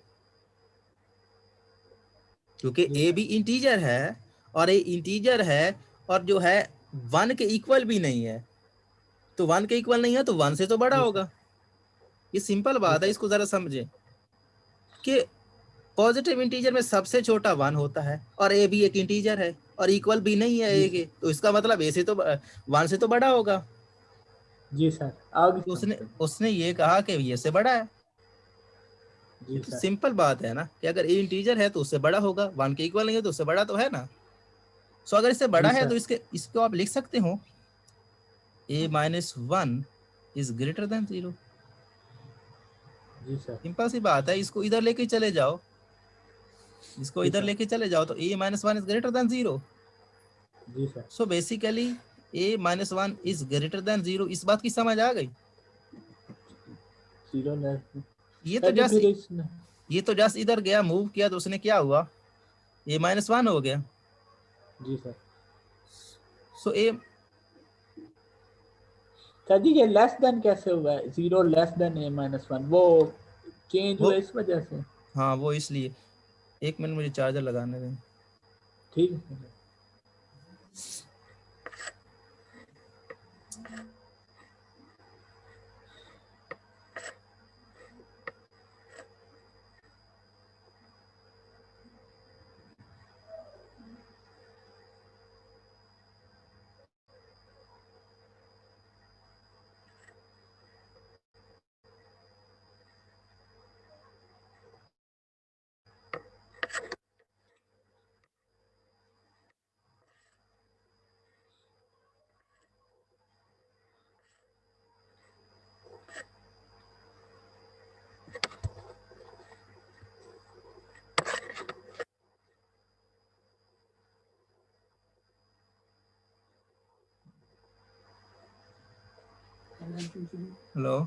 क्योंकि ए भी इंटीजर है और ए इंटीजर है और जो है 1 के इक्वल भी नहीं है। तो 1 के इक्वल नहीं है तो 1 से तो बड़ा होगा। ये सिंपल बात है, इसको जरा समझे कि पॉजिटिव इंटीजर में सबसे छोटा 1 होता है और ए भी एक इंटीजर है और इक्वल भी नहीं है ए के, तो इसका मतलब ए से तो 1 से तो बड़ा होगा। जी सर। आगे तो उसने ये कहा कि ये से बड़ा है। तो सिंपल बात है ना कि अगर ए इंटीजर है तो उससे बड़ा होगा, 1 के इक्वल नहीं है तो उससे बड़ा तो है ना। सो अगर इससे बड़ा है तो इसको आप लिख सकते हो a minus 1 is greater than 0। जी सर। सिंपल सी बात है, इसको इधर लेके चले जाओ, इसको इधर लेके चले जाओ तो a minus 1 is greater than 0। जी sir. So basically a minus 1 is greater than 0, इस बात की समझ आ गई? ये तो जस्ट इधर गया, मूव किया तो उसने क्या हुआ, a minus 1 हो गया। जी सर। सो a जी ये लेस देन कैसे हुआ है? 0 लेस देन a minus 1 वो चेंज हुआ इस वजह से? हाँ वो इसलिए। एक मिनट मुझे चार्जर लगाने दें। ठीक है। हेलो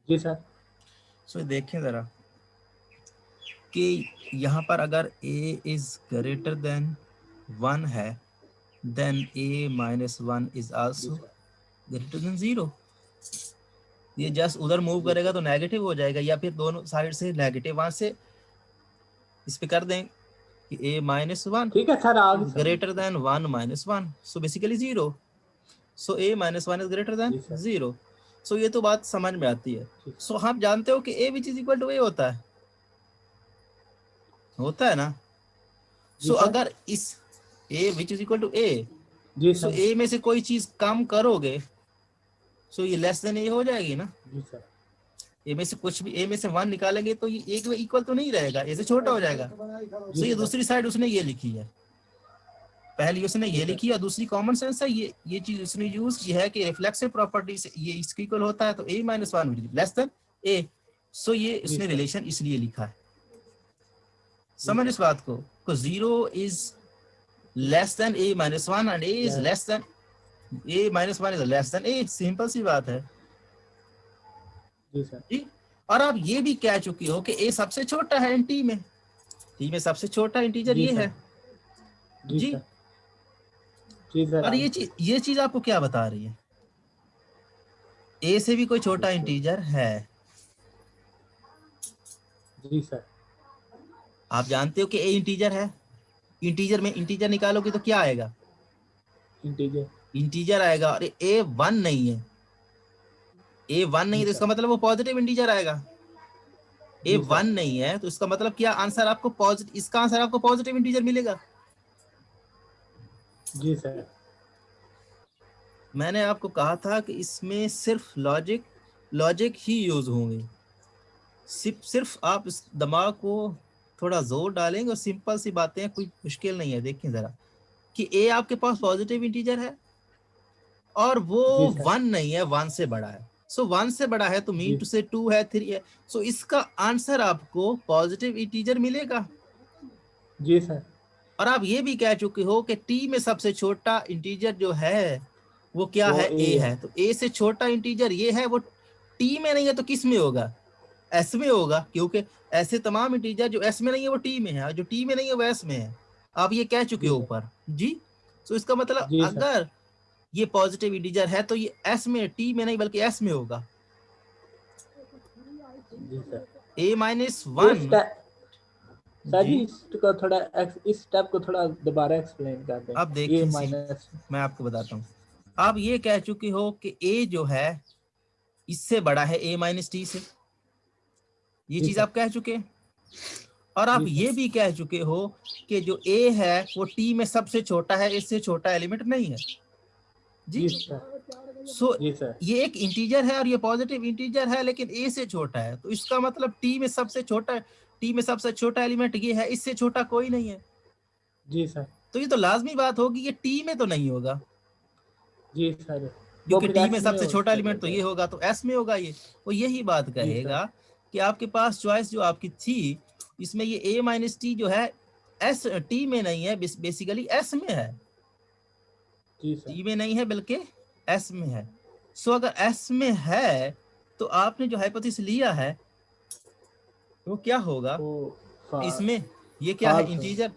जी सर। सो देखें जरा कि यहाँ पर अगर a इज ग्रेटर देन 1 है then a minus 1 is also greater than 0। ये जस्ट उधर मूव करेगा तो नेगेटिव हो जाएगा, या फिर दोनों साइड से नेगेटिव वहां से इस पे कर दें कि a माइनस 1 ठीक है सर, आगे greater than 1 minus 1, so basically 0। So a minus 1 is greater than 0। सो ये तो बात समझ में आती है। सो आप जानते हो कि a which is equal to a होता है ना। सो अगर इस a which is equal to a, so a में से कोई चीज कम करोगे सो ये लेस देन a हो जाएगी ना। जी सर। a में से कुछ भी, a में से 1 निकालेंगे तो ये एक में इक्वल तो नहीं रहेगा, a से छोटा हो जाएगा। सो ये दूसरी साइड उसने ये लिखी है, पहली उसने ये लिखी और दूसरी कॉमन सेंस है। ये चीज उसने यूज की है कि रिफ्लेक्सिव प्रॉपर्टी से ये इसके इक्वल होता है तो a minus 1 less than a। सो ये उसने रिलेशन इसलिए लिखा है। समझ इस बात को 0 is less than a minus 1 and a is less than a minus 1 is less than a। Simple सी बात है जी सर। जी। और आप ये भी कह चुके हो कि a सबसे छोटा है टी में सबसे छोटा इंटीजर ये है जी। जी सर। और ये चीज आपको क्या बता रही है, a से भी कोई छोटा इंटीजर है। जी सर। आप जानते हो कि a इंटीजर है, इंटीजर में इंटीजर निकालोगे तो क्या आएगा, इंटीजर आएगा। और a 1 नहीं है, a 1 नहीं है तो इसका मतलब वो पॉजिटिव इंटीजर आएगा। a 1 नहीं है तो इसका मतलब क्या आंसर आपको पॉजिटिव, इसका आंसर आपको पॉजिटिव इंटीजर मिलेगा। जी सर। मैंने आपको कहा था कि इसमें सिर्फ लॉजिक ही यूज होंगे। सिर्फ आप इस दिमाग को थोड़ा जोर डालेंगे और सिंपल सी बातें, कोई मुश्किल नहीं है। देखें जरा कि a आपके पास पॉजिटिव इंटीजर है और वो 1 नहीं है, 1 से बड़ा है। सो 1 से बड़ा है तो मीन टू से 2 है, 3 है। सो इसका आंसर आपको पॉजिटिव इंटीजर मिलेगा। जी सर। और आप ये भी कह चुके हो कि t में सबसे छोटा इंटीजर जो है वो क्या है, a है। तो a से छोटा इंटीजर ये है, वो t में नहीं है तो किस में होगा, s में होगा, क्योंकि ऐसे तमाम इंटीजर जो s में नहीं है वो t में है, और जो t में नहीं है वो s में है। आप ये कह चुके हो ऊपर जी। तो इसका मतलब अगर ये पॉजिटिव इंटीजर है तो ये s में, t में नहीं बल्कि s में होगा। a माइनस 1 सर जी इसको थोड़ा, इस स्टेप को थोड़ा दोबारा एक्सप्लेन कर दें। अब देखिए मैं आपको बताता हूँ। आप ये कह चुके हो कि a जो है इससे बड़ा है a माइनस टी से, ये चीज आप कह चुके। और आप ये भी कह चुके हो कि जो a है वो t में सबसे छोटा है, इससे छोटा एलिमेंट नहीं है जी। सो ये एक इंटीजर है और ये पॉजिटिव इंटीजर है लेकिन a से छोटा है, तो इसका मतलब t में सबसे छोटा एलिमेंट ये है, इससे छोटा कोई नहीं है जी सर। तो ये तो लाजमी बात होगी ये t में तो नहीं होगा जी सर, क्योंकि t में सबसे छोटा एलिमेंट तो ये होगा तो s में होगा ये। वो यही बात कहेगा कि आपके पास चॉइस जो आपकी थी इसमें ये a माइनस टी जो है s t में नहीं है, बेसिकली s में है, t में नहीं है बल्कि s में है। सो अगर s में है तो आपने जो हाइपोथेसिस लिया है वो क्या होगा, इसमें ये क्या है इंटीजर।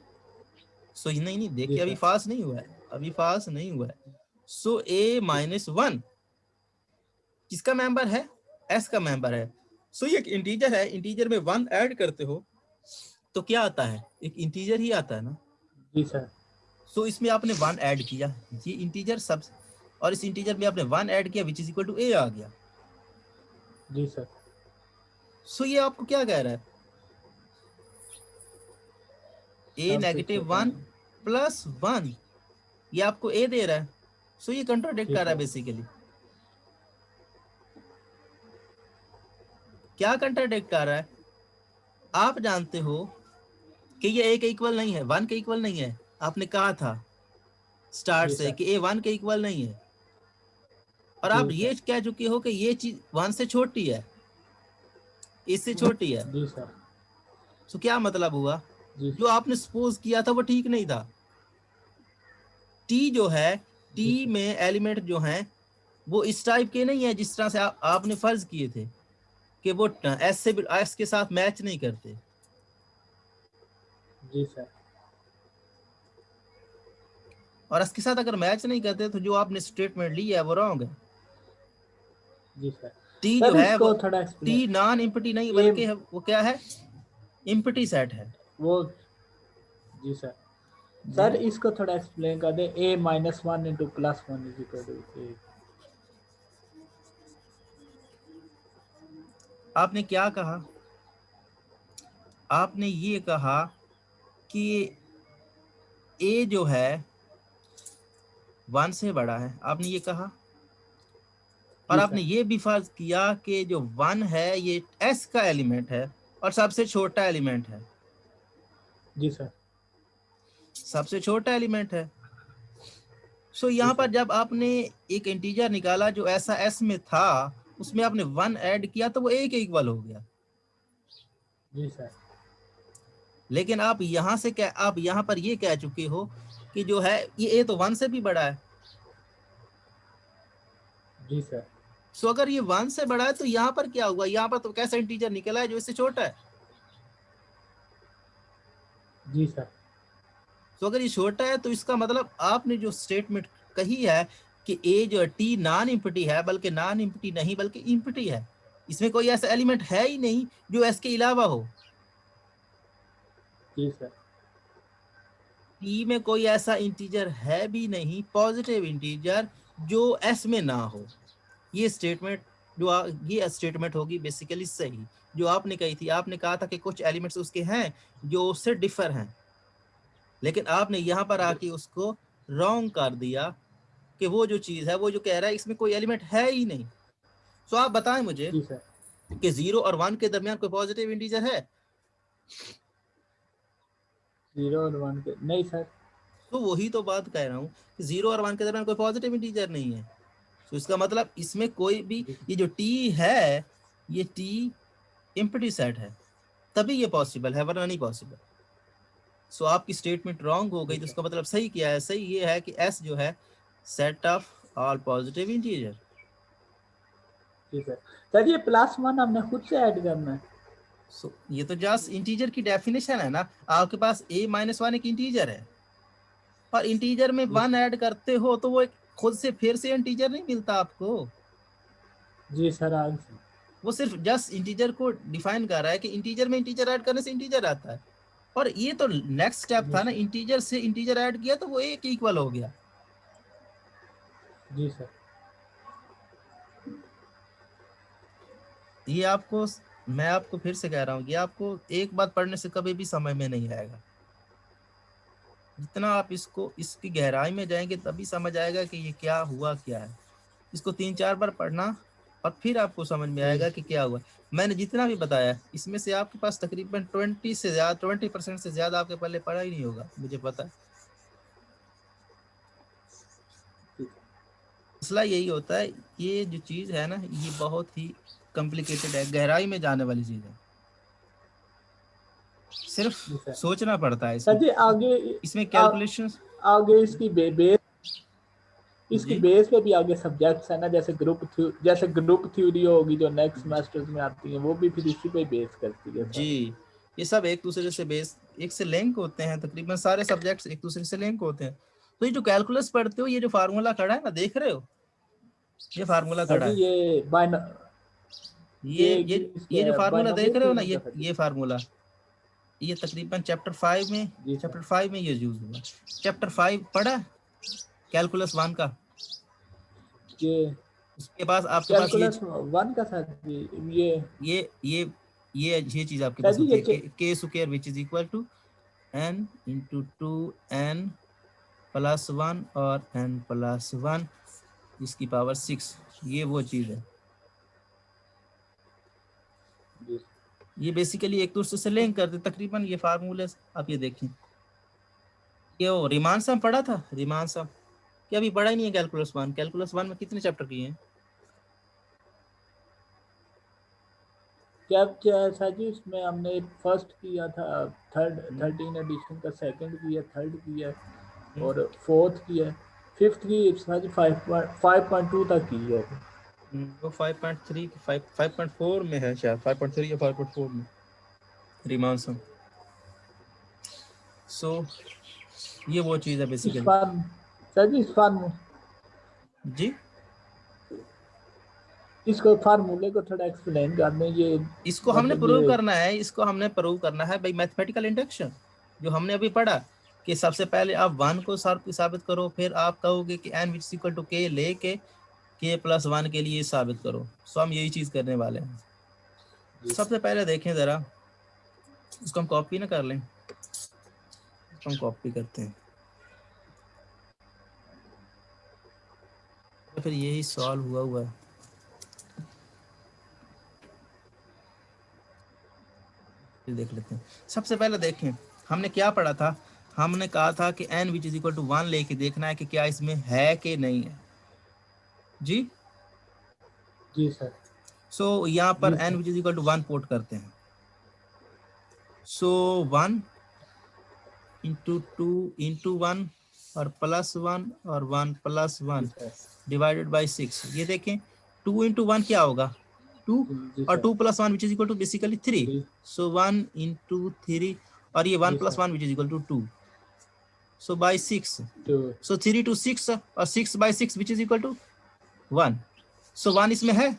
सो नहीं देखिए अभी फाल्स नहीं हुआ है, अभी फाल्स नहीं हुआ है। सो a माइनस 1 किसका मेंबर है, s का मेंबर है। सो ये एक इंटीजर है, इंटीजर में 1 ऐड करते हो तो क्या आता है, एक इंटीजर ही आता है ना जी सर। सो इसमें आपने 1 ऐड किया, ये इंटीजर सब, और इस इंटीजर में आपने 1 ऐड किया which is equal to a आ गया जी सर। सो ये आपको क्या कह रहा है, a नेगेटिव 1 प्लस 1 ये आपको a दे रहा है। सो ये कंट्राडिक्ट कर रहा है बेसिकली। क्या कंट्राडिक्ट कर रहा है, आप जानते हो कि ये a के इक्वल नहीं है, 1 के इक्वल नहीं है। आपने कहा था स्टार्ट से कि a 1 के इक्वल नहीं है, और आप ये कह चुके हो कि ये चीज 1 से छोटी है, इससे छोटी है जी सर। तो क्या मतलब हुआ, जो आपने सपोज किया था वो ठीक नहीं था। t जो है, t में एलिमेंट जो है वो इस टाइप के नहीं है जिस तरह से आपने फर्ज किए थे कि वो एस से एस के साथ मैच नहीं करते। जी सर। और एस के साथ अगर मैच नहीं करते तो जो आपने स्टेटमेंट ली है वो रॉन्ग है। जी सर। टी जो सर है इसको वो थोड़ा टी एक्सप्लेन, नॉन इम्पटी नहीं बल्कि वो क्या है, इम्पटी सेट है वो जी सर। सर जी। इसको थोड़ा एक्सप्लेन कर दें, a -1 into +1 is equal to a। आपने क्या कहा, आपने ये कहा कि ए जो है 1 से बड़ा है, आपने ये कहा। और जी आपने सर। ये भी फर्ज किया कि जो 1 है ये एस का एलिमेंट है और सबसे छोटा एलिमेंट है। जी सर। सबसे छोटा एलिमेंट है। सो जी यहाँ पर सर। जब आपने एक इंटीजर निकाला जो ऐसा एस में था, उसमें आपने 1 ऐड किया तो वो ए के इक्वल हो गया। जी सर। लेकिन आप यहाँ से क्या, आप यहाँ पर ये कह चुके हो कि जो है ये ए तो 1 से भी बड़ा है। जी सर। सो अगर ये 1 से बड़ा है तो यहाँ पर क्या हुआ, यहाँ पर तो कैसा इंटीजर निकला है जो इससे छोटा है। जी सर। तो अगर ये छोटा है तो इसका मतलब आपने जो स्टेटमेंट कही है कि ए जो टी नॉन इम्पटी है, बल्कि नॉन इम्पटी नहीं बल्कि इम्पटी है, इसमें कोई ऐसा एलिमेंट है ही नहीं जो एस के अलावा हो। जी सर। टी में कोई ऐसा इंटीजर है भी नहीं, पॉजिटिव इंटीजर, जो एस में ना हो। ये स्टेटमेंट ये स्टेटमेंट होगी बेसिकली सही जो आपने कही थी। आपने कहा था कि कुछ एलिमेंट्स उसके हैं जो उससे डिफर हैं, लेकिन आपने यहाँ पर आके उसको रॉन्ग कर दिया कि वो जो चीज है, वो जो कह रहा है इसमें कोई एलिमेंट है ही नहीं। सो आप बताएं मुझे जी सर। कि 0 और 1 के दरमियान कोई पॉजिटिव इंटीजर है? 0 और 1 के नहीं सर। तो वही तो बात कह रहा हूँ कि 0 और 1 के दरमियान कोई पॉजिटिव इंटीजर नहीं है। तो इसका मतलब इसमें कोई भी, ये जो टी है ये टी इम्पटी सेट है, तभी ये पॉसिबल है, वरना नहीं पॉसिबल। सो आपकी स्टेटमेंट रॉन्ग हो गई। तो इसका मतलब सही क्या है? सही ये है कि एस जो है set of all positive integer. जी सर। सर ये +1 हमने खुद से ऐड करना है। सो ये तो जस्ट इंटीजर की डेफिनेशन है ना। आपके पास a-1 एक इंटीजर है और इंटीजर में 1 ऐड करते हो तो वो एक खुद से फिर से इंटीजर नहीं मिलता आपको। जी सर। आज वो सिर्फ जस्ट इंटीजर को डिफाइन कर रहा है कि इंटीजर में इंटीजर ऐड करने से इंटीजर आता है। और ये तो नेक्स्ट स्टेप था ना, इंटीजर से इंटीजर ऐड किया तो वो एक इक्वल हो गया। जी सर। ये आपको, मैं आपको फिर से कह रहा हूँ, ये आपको एक बात पढ़ने से कभी भी समझ में नहीं आएगा। जितना आप इसको इसकी गहराई में जाएंगे तभी समझ आएगा कि ये क्या हुआ क्या है। इसको 3-4 बार पढ़ना और फिर आपको समझ में आएगा कि क्या हुआ। मैंने जितना भी बताया इसमें से आपके पास तकरीबन 20% से ज्यादा आपके पहले पढ़ा ही नहीं होगा, मुझे पता है। मसला यही होता है, ये जो चीज है ना ये बहुत ही कॉम्प्लिकेटेड है, गहराई में जाने वाली चीज है, सिर्फ सोचना पड़ता है इसमें। जी आगे इसमें कैलकुलेशंस आगे इसकी इसकी बेस पे भी आगे सब्जेक्ट्स है ना, जैसे ग्रुप थ्योरी होगी जो नेक्स्ट सेमेस्टर्स में आती है, वो भी फिर इसी पे बेस करती है जी। ये सब एक दूसरे से बेस एक से लिंक होते हैं, तकरीबन सारे सब्जेक्ट्स एक दूसरे से लिंक होते हैं। तो ये जो कैलकुलस पढ़ते हो, ये जो फार्मूला खड़ा है ना, देख रहे हो ये फार्मूला खड़ा है, ये जो फार्मूला देख रहे हो ना, ये फार्मूला, ये तकरीबन चैप्टर 5 में ये यूज हुआ। चैप्टर 5 पढ़ा कैलकुलस 1 का? उसके पास आपके पास कैलकुलस 1 का साथ ये चीज आपके पास होती है, K square which is equal to n into 2n plus 1 और n प्लस 1 इसकी पावर 6। ये वो चीज है, ये बेसिकली एक दूसरे से लिंक करते तकरीबन ये फार्मूले। आप ये देखें, ये वो रिमान सम पढ़ा था, रिमान सम क्या अभी पढ़ा ही नहीं है? कैलकुलस 1, कैलकुलस 1 में कितने चैप्टर किए हैं? सर जी उसमें हमने फर्स्ट किया था, 13 एडिशन का, सेकंड किया, थर्ड किया और फोर्थ किया, फिफ्थ की सर 5.2 तक की है वो 5.3 5.4 में है शायद, 5.3 या 5.4 में रिमांसम। सो ये वो चीज है बेसिकली। सर जी इस फार्म जी इसको फार्मूले को थोड़ा एक्सप्लेन कर दें। ये इसको हमने मतलब प्रूव ये करना है, इसको हमने प्रूव करना है भाई मैथमेटिकल इंडक्शन, जो हमने अभी पढ़ा कि सबसे पहले आप 1 को साबित करो, फिर आप कहोगे कि n which equal to k लेके k+1 के लिए साबित करो। सो हम यही चीज करने वाले हैं। सबसे पहले देखें जरा, इसको हम कॉपी ना कर लें, इसको हम कॉपी करते हैं तो फिर यही सॉल्व हुआ है। देख लेते हैं। सबसे पहले देखें हमने क्या पढ़ा था, हमने कहा था कि n which is equal to 1 लेके देखना है कि क्या इसमें है कि नहीं है। जी सर। सो यहाँ पर n which is equal to 1 put करते हैं। सो 1 इंटू 2 इंटू 1 और +1 और 1 +1 डिवाइडेड बाई 6। ये देखें 2 इंटू 1 क्या होगा 2 और 2 + 1 which is equal to basically 3। So 1 into 3 और ये 1 + 1 which is equal to 2। So by 6, so 3 to 6 और 6 by 6 which is equal to 1। So 1 इसमें है,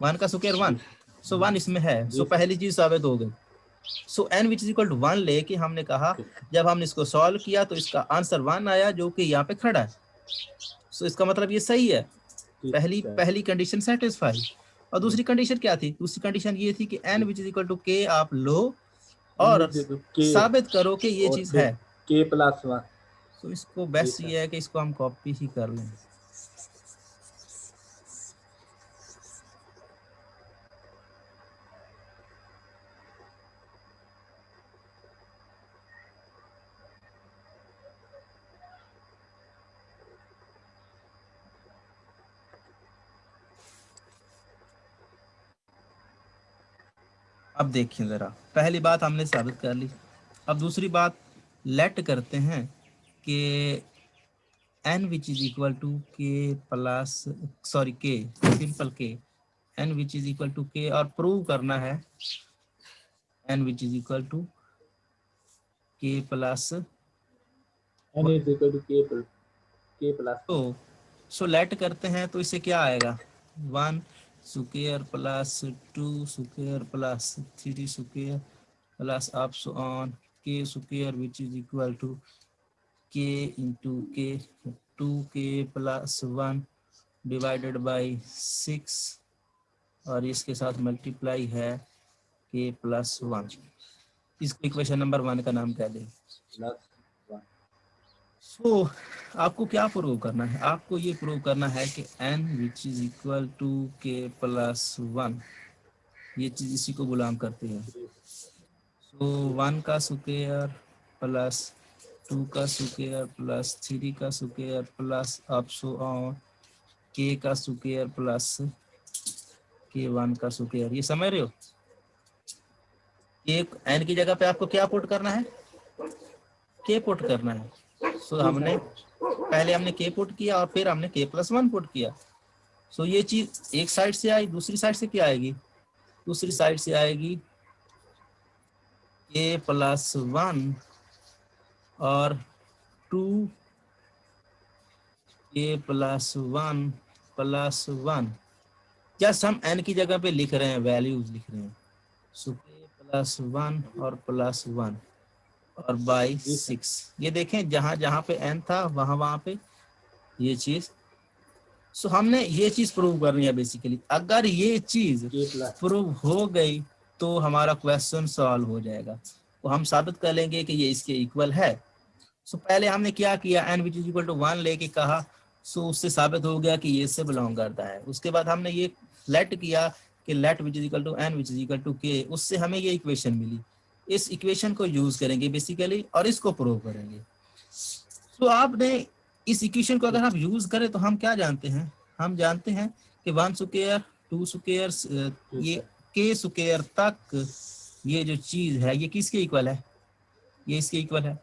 1 का स्क्वायर 1। सो 1 इसमें है। सो पहली चीज साबित हो गई। So n which is equal to 1 लेके हमने कहा, जब हमने इसको सॉल्व किया तो इसका आंसर 1 आया, जो कि यहाँ पे खड़ा है। सो इसका मतलब ये सही है। पहली कंडीशन सेटिस्फाई। और दूसरी कंडीशन क्या थी? दूसरी कंडीशन ये थी कि n which is equal to k आप लो और साबित करो कि ये चीज है k+1। तो इसको बेस्ट ये है कि इसको हम कॉपी ही कर लें। अब देखिए जरा, पहली बात हमने साबित कर ली। अब दूसरी बात लेट करते हैं कि n which is equal to k plus sorry k simple k n which is equal to k और प्रूव करना है n which is equal to k plus तो सो लेट करते हैं तो इससे क्या आएगा 1 square plus 2 square plus 3 square plus up so on k square which is equal to k into k 2k plus 1 divided by 6 और इसके साथ मल्टीप्लाई है k+1। इसको इक्वेशन नंबर 1 का नाम क्या दें। सो आपको क्या प्रूव करना है? आपको ये प्रूव करना है कि n which is equal to k+1 ये चीज इसी को गुलाम करती है। सो 1 का स्क्वायर प्लस 2 का स्क्वायर प्लस 3 का square plus up so on k का स्क्वायर प्लस k1 का स्क्वायर। ये समझ रहे हो? एक n की जगह पे आपको क्या पुट करना है? k पुट करना है। सो हमने पहले हमने k पुट किया और फिर हमने k+1 पुट किया। सो ये चीज एक साइड से आई, दूसरी साइड से क्या आएगी? दूसरी साइड से आएगी k+1 और 2 k+1 +1 जस्ट हम n की जगह पे लिख रहे हैं, वैल्यूज लिख रहे हैं। सो k+1 और +1 और बाई 6। ये देखें जहां जहां पे n था वहां वहां पे ये चीज। सो हमने ये चीज प्रूव करनी है बेसिकली। अगर ये चीज प्रूव हो गई तो हमारा क्वेश्चन सॉल्व हो जाएगा। तो हम साबित कर लेंगे कि ये इसके इक्वल है। सो पहले हमने क्या किया, n which is equal to 1 लेके कहा। सो उससे साबित हो गया कि ये इससे बिलोंग करता है। उसके बाद हमने ये लेट किया कि let which is equal to n which is equal to k, उससे हमें ये इक्वेशन मिली। इस इक्वेशन को यूज करेंगे बेसिकली और इसको प्रूव करेंगे। तो आपने इस इक्वेशन को अगर हम यूज करें तो हम क्या जानते हैं? हम जानते हैं कि 1 स्क्वायर 2 स्क्वायर ये k स्क्वायर तक ये जो चीज है ये किसके इक्वल है? ये इसके इक्वल है।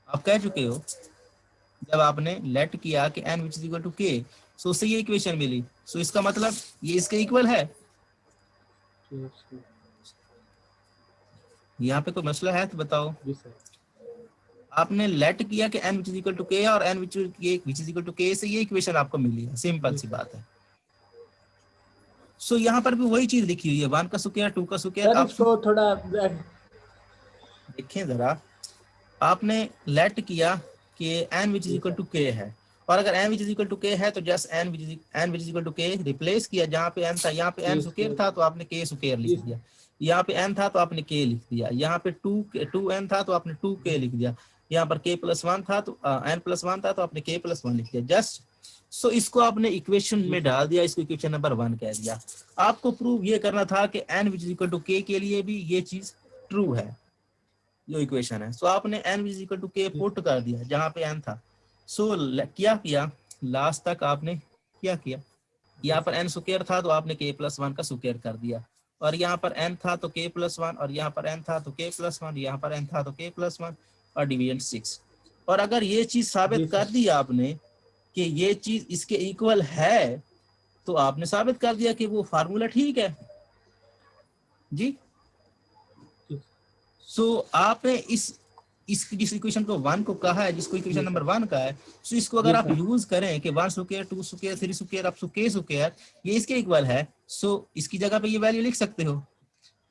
आप कह चुके हो जब आपने लेट किया कि n which is equal to k, so उससे ये इक्वेशन मिली, सो इसका मतलब ये इसके इक्वल है। यहाँ पे कोई मसला है तो बताओ। आपने लेट किया कि n which is equal to k और n which is equal to k से ये इक्वेशन आपको मिली है, सिंपल सी बात है। सो यहाँ पर भी वही चीज लिखी हुई है, 1 का स्क्वायर 2 का स्क्वायर। आप इसको थोड़ा देखें जरा, आपने लेट किया कि n which is equal to k है, और अगर n which is equal to k है तो just n which is equal to k replace किया, जहाँ पे n था यहाँ पे n स्क्वायर था तो आपने k स्क्वायर लिख दिया, यहाँ पे n था तो आपने k लिख दिया, यहाँ पे 2n था तो आपने 2k लिख दिया, यहाँ पर k प्लस 1 था तो n प्लस 1 था तो आपने k प्लस 1 लिख दिया जस्ट। सो इसको आपने इक्वेशन में डाल दिया, इसको इक्वेशन नंबर 1 कह दिया। आपको प्रूव ये करना था कि n which is equal to k के लिए भी ये चीज ट्रू है, जो इक्वेशन है। सो आपने n which is equal to k put कर दिया जहाँ पे n था। सो क्या किया, लास्ट तक आपने क्या किया, यहाँ पर n स्क्वायर था तो आपने k प्लस 1 का स्क्वायर कर दिया, और यहाँ पर n था तो k प्लस 1, और यहाँ पर n था तो k प्लस 1, यहाँ पर n था तो k प्लस 1, और डिवीजन 6। और अगर ये चीज साबित कर दी आपने कि ये चीज इसके इक्वल है, तो आपने साबित कर दिया कि वो फार्मूला ठीक है जी। सो आपने जिस इक्वेशन को 1 को कहा है, जिसको इक्वेशन नंबर 1 का है, सो इसको अगर आप यूज करें कि 1 square 2 square 3 square up to k square ये इसके इक्वल है, सो इसकी जगह पे ये वैल्यू लिख सकते हो,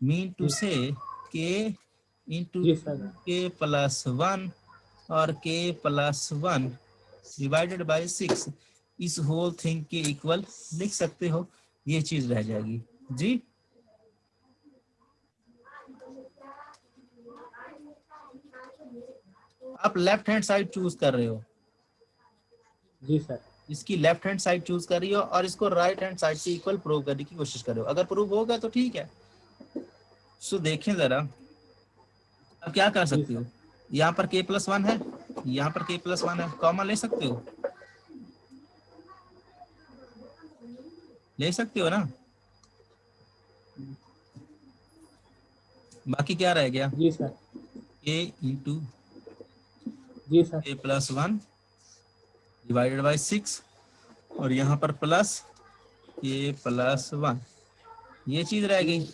mean to say k into k plus 1 और k प्लस 1 डिवाइडेड बाय 6 इस होल थिंग के इक्वल लिख सकते हो, ये चीज रह जाएगी जी। आप लेफ्ट हैंड साइड चूज कर रहे हो जी सर, इसकी लेफ्ट हैंड साइड चूज कर रही हो और इसको राइट हैंड साइड से इक्वल प्रूव करने की कोशिश कर रहे हो। अगर प्रूव होगा तो ठीक है। सो देखें जरा, अब क्या कर सकते हो, यहाँ पर k प्लस 1 है, यहाँ पर k प्लस 1 है, कॉमन ले सकते हो, ले सकते हो ना। बाकी क्या रह गया, जी सर, k इंटू जी sir, k plus 1 divided by 6 और यहाँ पर प्लस k प्लस 1, ये चीज रह गई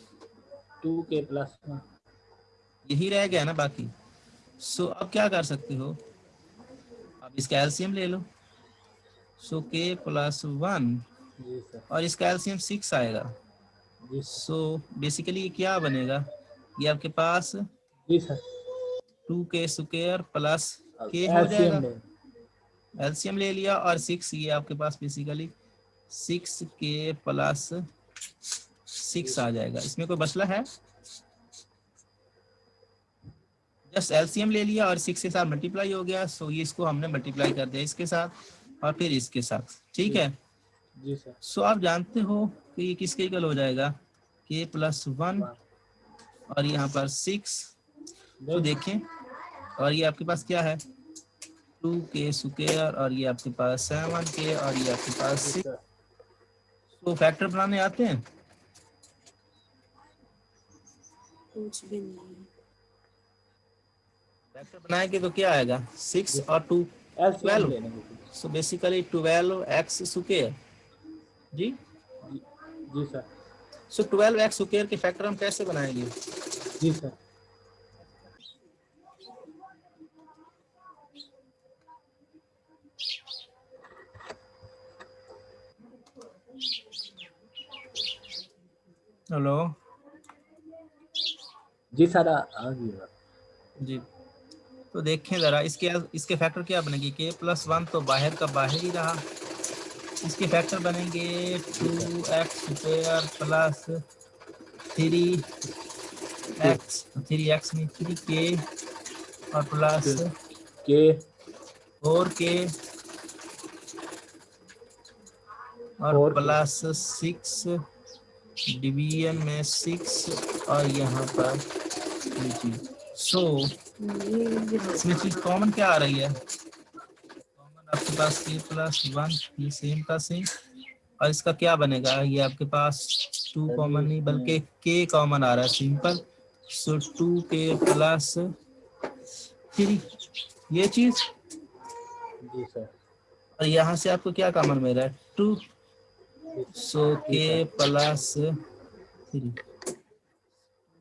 2k प्लस 1, यही रह गया ना बाकी। सो अब क्या कर सकते हो, अब इसका एलसीएम ले लो, सो k प्लस 1 और इसका एलसीएम 6 आएगा। सो बेसिकली ये क्या बनेगा, ये आपके पास जी sir 2k square plus k हो जाएगा, एलसीएम ले लिया, और 6 ये आपके पास बेसिकली 6k प्लस 6 आ जाएगा। इसमें कोई मसला है, जस्ट एलसीएम ले लिया और 6 के साथ मल्टीप्लाई हो गया, सो ये इसको हमने मल्टीप्लाई कर दिया इसके साथ और फिर इसके साथ, ठीक है जी सर। सो आप जानते हो कि ये किसके इक्वल हो जाएगा, k प्लस 1 और यहाँ पर 6, तो देखें, और ये आपके पास क्या है 2k स्क्वायर और ये आपके पास 7k और ये आपके पास 6। तो फैक्टर बनाने आते हैं, कुछ भी नहीं, फैक्टर बनाएंगे तो क्या आएगा 6 और 2 12, सो बेसिकली 12x स्क्वायर जी। जी सर। सो 12x स्क्वायर के फैक्टर हम कैसे बनाएंगे, जी सर। हेलो जी सर आ गया जी। तो देखें जरा, इसके फैक्टर क्या बनेंगे, k प्लस 1 तो बाहर का बाहर ही रहा, इसके फैक्टर बनेंगे 2x स्क्वायर प्लस 3x में 3k और प्लस k 4k और प्लस 6 डिवीजन में 6 और यहाँ पर सो इसमें चीज कॉमन क्या आ रही है, कॉमन आपके पास k प्लस 1 ये सेम का सेम, और इसका क्या बनेगा, ये आपके पास 2 कॉमन नहीं बल्कि k कॉमन आ रहा है सिंपल, सो 2k प्लस 3 ये चीज जी सर। और यहाँ से आपको क्या कॉमन मिल रहा है 2, सो के प्लस 3,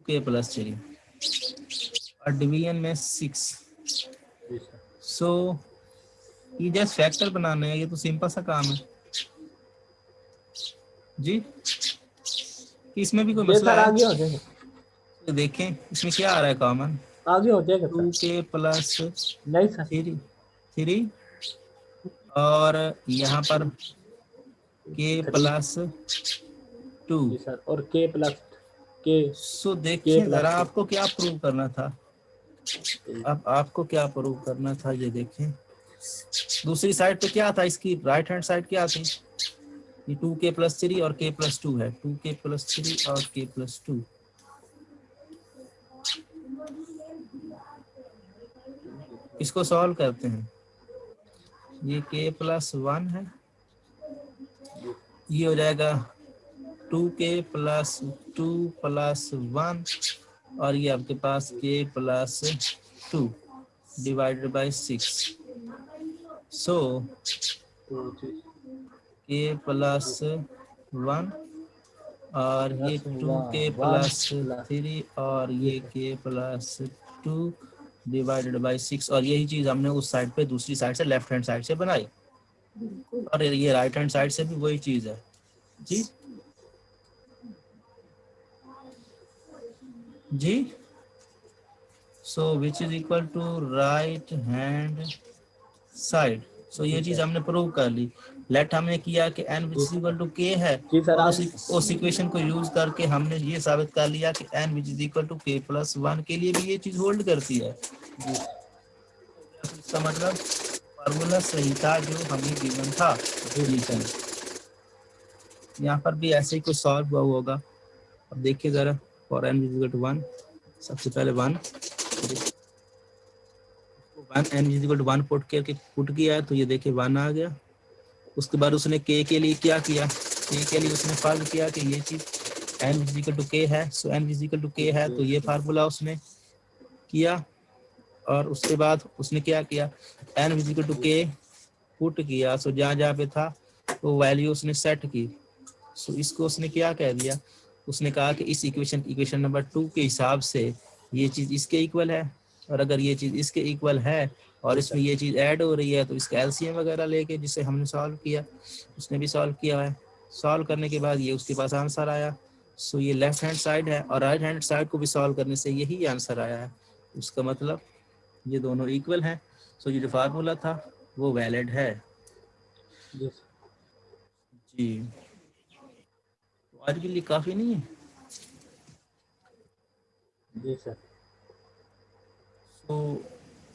के प्लस 3 और डिवीजन में 6। सो ये जस्ट फैक्टर बनाना है, ये तो सिंपल सा काम है जी। इसमें भी कोई मसला सर है? आगे हो जाएगा, तो देखें इसमें क्या आ रहा है कॉमन, आगे हो जाएगा 2 सर। के प्लस नहीं सर, 3 और यहाँ पर के प्लस 2। जी सर, और के प्लस के। सो देखिए जरा आपको क्या प्रूव करना था, अब आपको क्या प्रूव करना था ये देखें। दूसरी साइड पे क्या था, इसकी राइट हैंड साइड क्या थी, ये 2k प्लस 3 और k प्लस 2 है, 2k प्लस 3 और k प्लस 2। इसको सॉल्व करते हैं, ये k प्लस 1 है, ये हो जाएगा 2k प्लस 2 प्लस 1 और ये आपके पास k plus 2 divided by 6। So k plus 1 और ये 2k प्लस 3 और ये k प्लस 2 डिवाइडेड बाई 6 और यही चीज हमने उस साइड पे दूसरी साइड से लेफ्ट हैंड साइड से बनाई और ये राइट हैंड साइड से भी वही चीज है जी। जी so which is equal to right hand side. So ये चीज हमने प्रूव कर ली। लेट हमने किया कि n which is equal to k है और उस इक्वेशन को यूज करके हमने ये साबित कर लिया कि n which is equal to k plus 1 के लिए भी ये चीज होल्ड करती है। इसका मतलब फार्मूला सही था जो हमें गिवन था। यहाँ पर भी ऐसे ही कुछ सॉल्व हुआ होगा। अब देखिए जरा for n which is equal to 1, सबसे पहले 1 n which is equal to 1 put किया तो ये देखिए 1 आ गया। उसके बाद उसने k के लिए क्या किया, k के लिए उसने फर्ज किया कि ये चीज n इक्वल टू k है, सो n इक्वल टू k है तो ये फार्मूला उसने किया और उसके बाद उसने क्या किया n equal to k put किया। सो जहाँ जहाँ पे था वो वैल्यू उसने सेट की। सो इसको उसने क्या कह दिया, उसने कहा कि इस इक्वेशन नंबर 2 के हिसाब से ये चीज इसके इक्वल है और अगर ये चीज इसके इक्वल है और इसमें ये चीज ऐड हो रही है तो इसका एलसीएम वगैरह लेके जिसे हमने सॉल्व किया, उसने भी सॉल्व किया है। सॉल्व करने के बाद ये उसके पास आंसर आया। सो ये लेफ्ट हैंड साइड है और राइट हैंड साइड को भी सॉल्व करने से यही आंसर आया है। उसका मतलब ये दोनों इक्वल हैं। सो ये जो फार्मूला था वो वैलिड है जी। तो आज के लिए काफी नहीं है जी सर। तो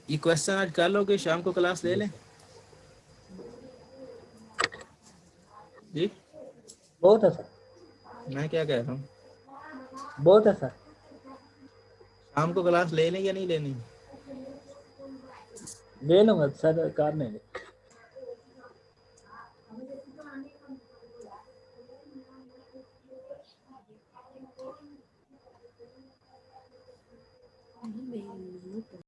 ये क्वेश्चन आज कर लोगे, शाम को क्लास ले लें जी। बहुत है सर। मैं क्या कह रहा हूँ, बहुत है सर। शाम को क्लास ले लें या नहीं लेनी? ले लूंगा सर, कार नहीं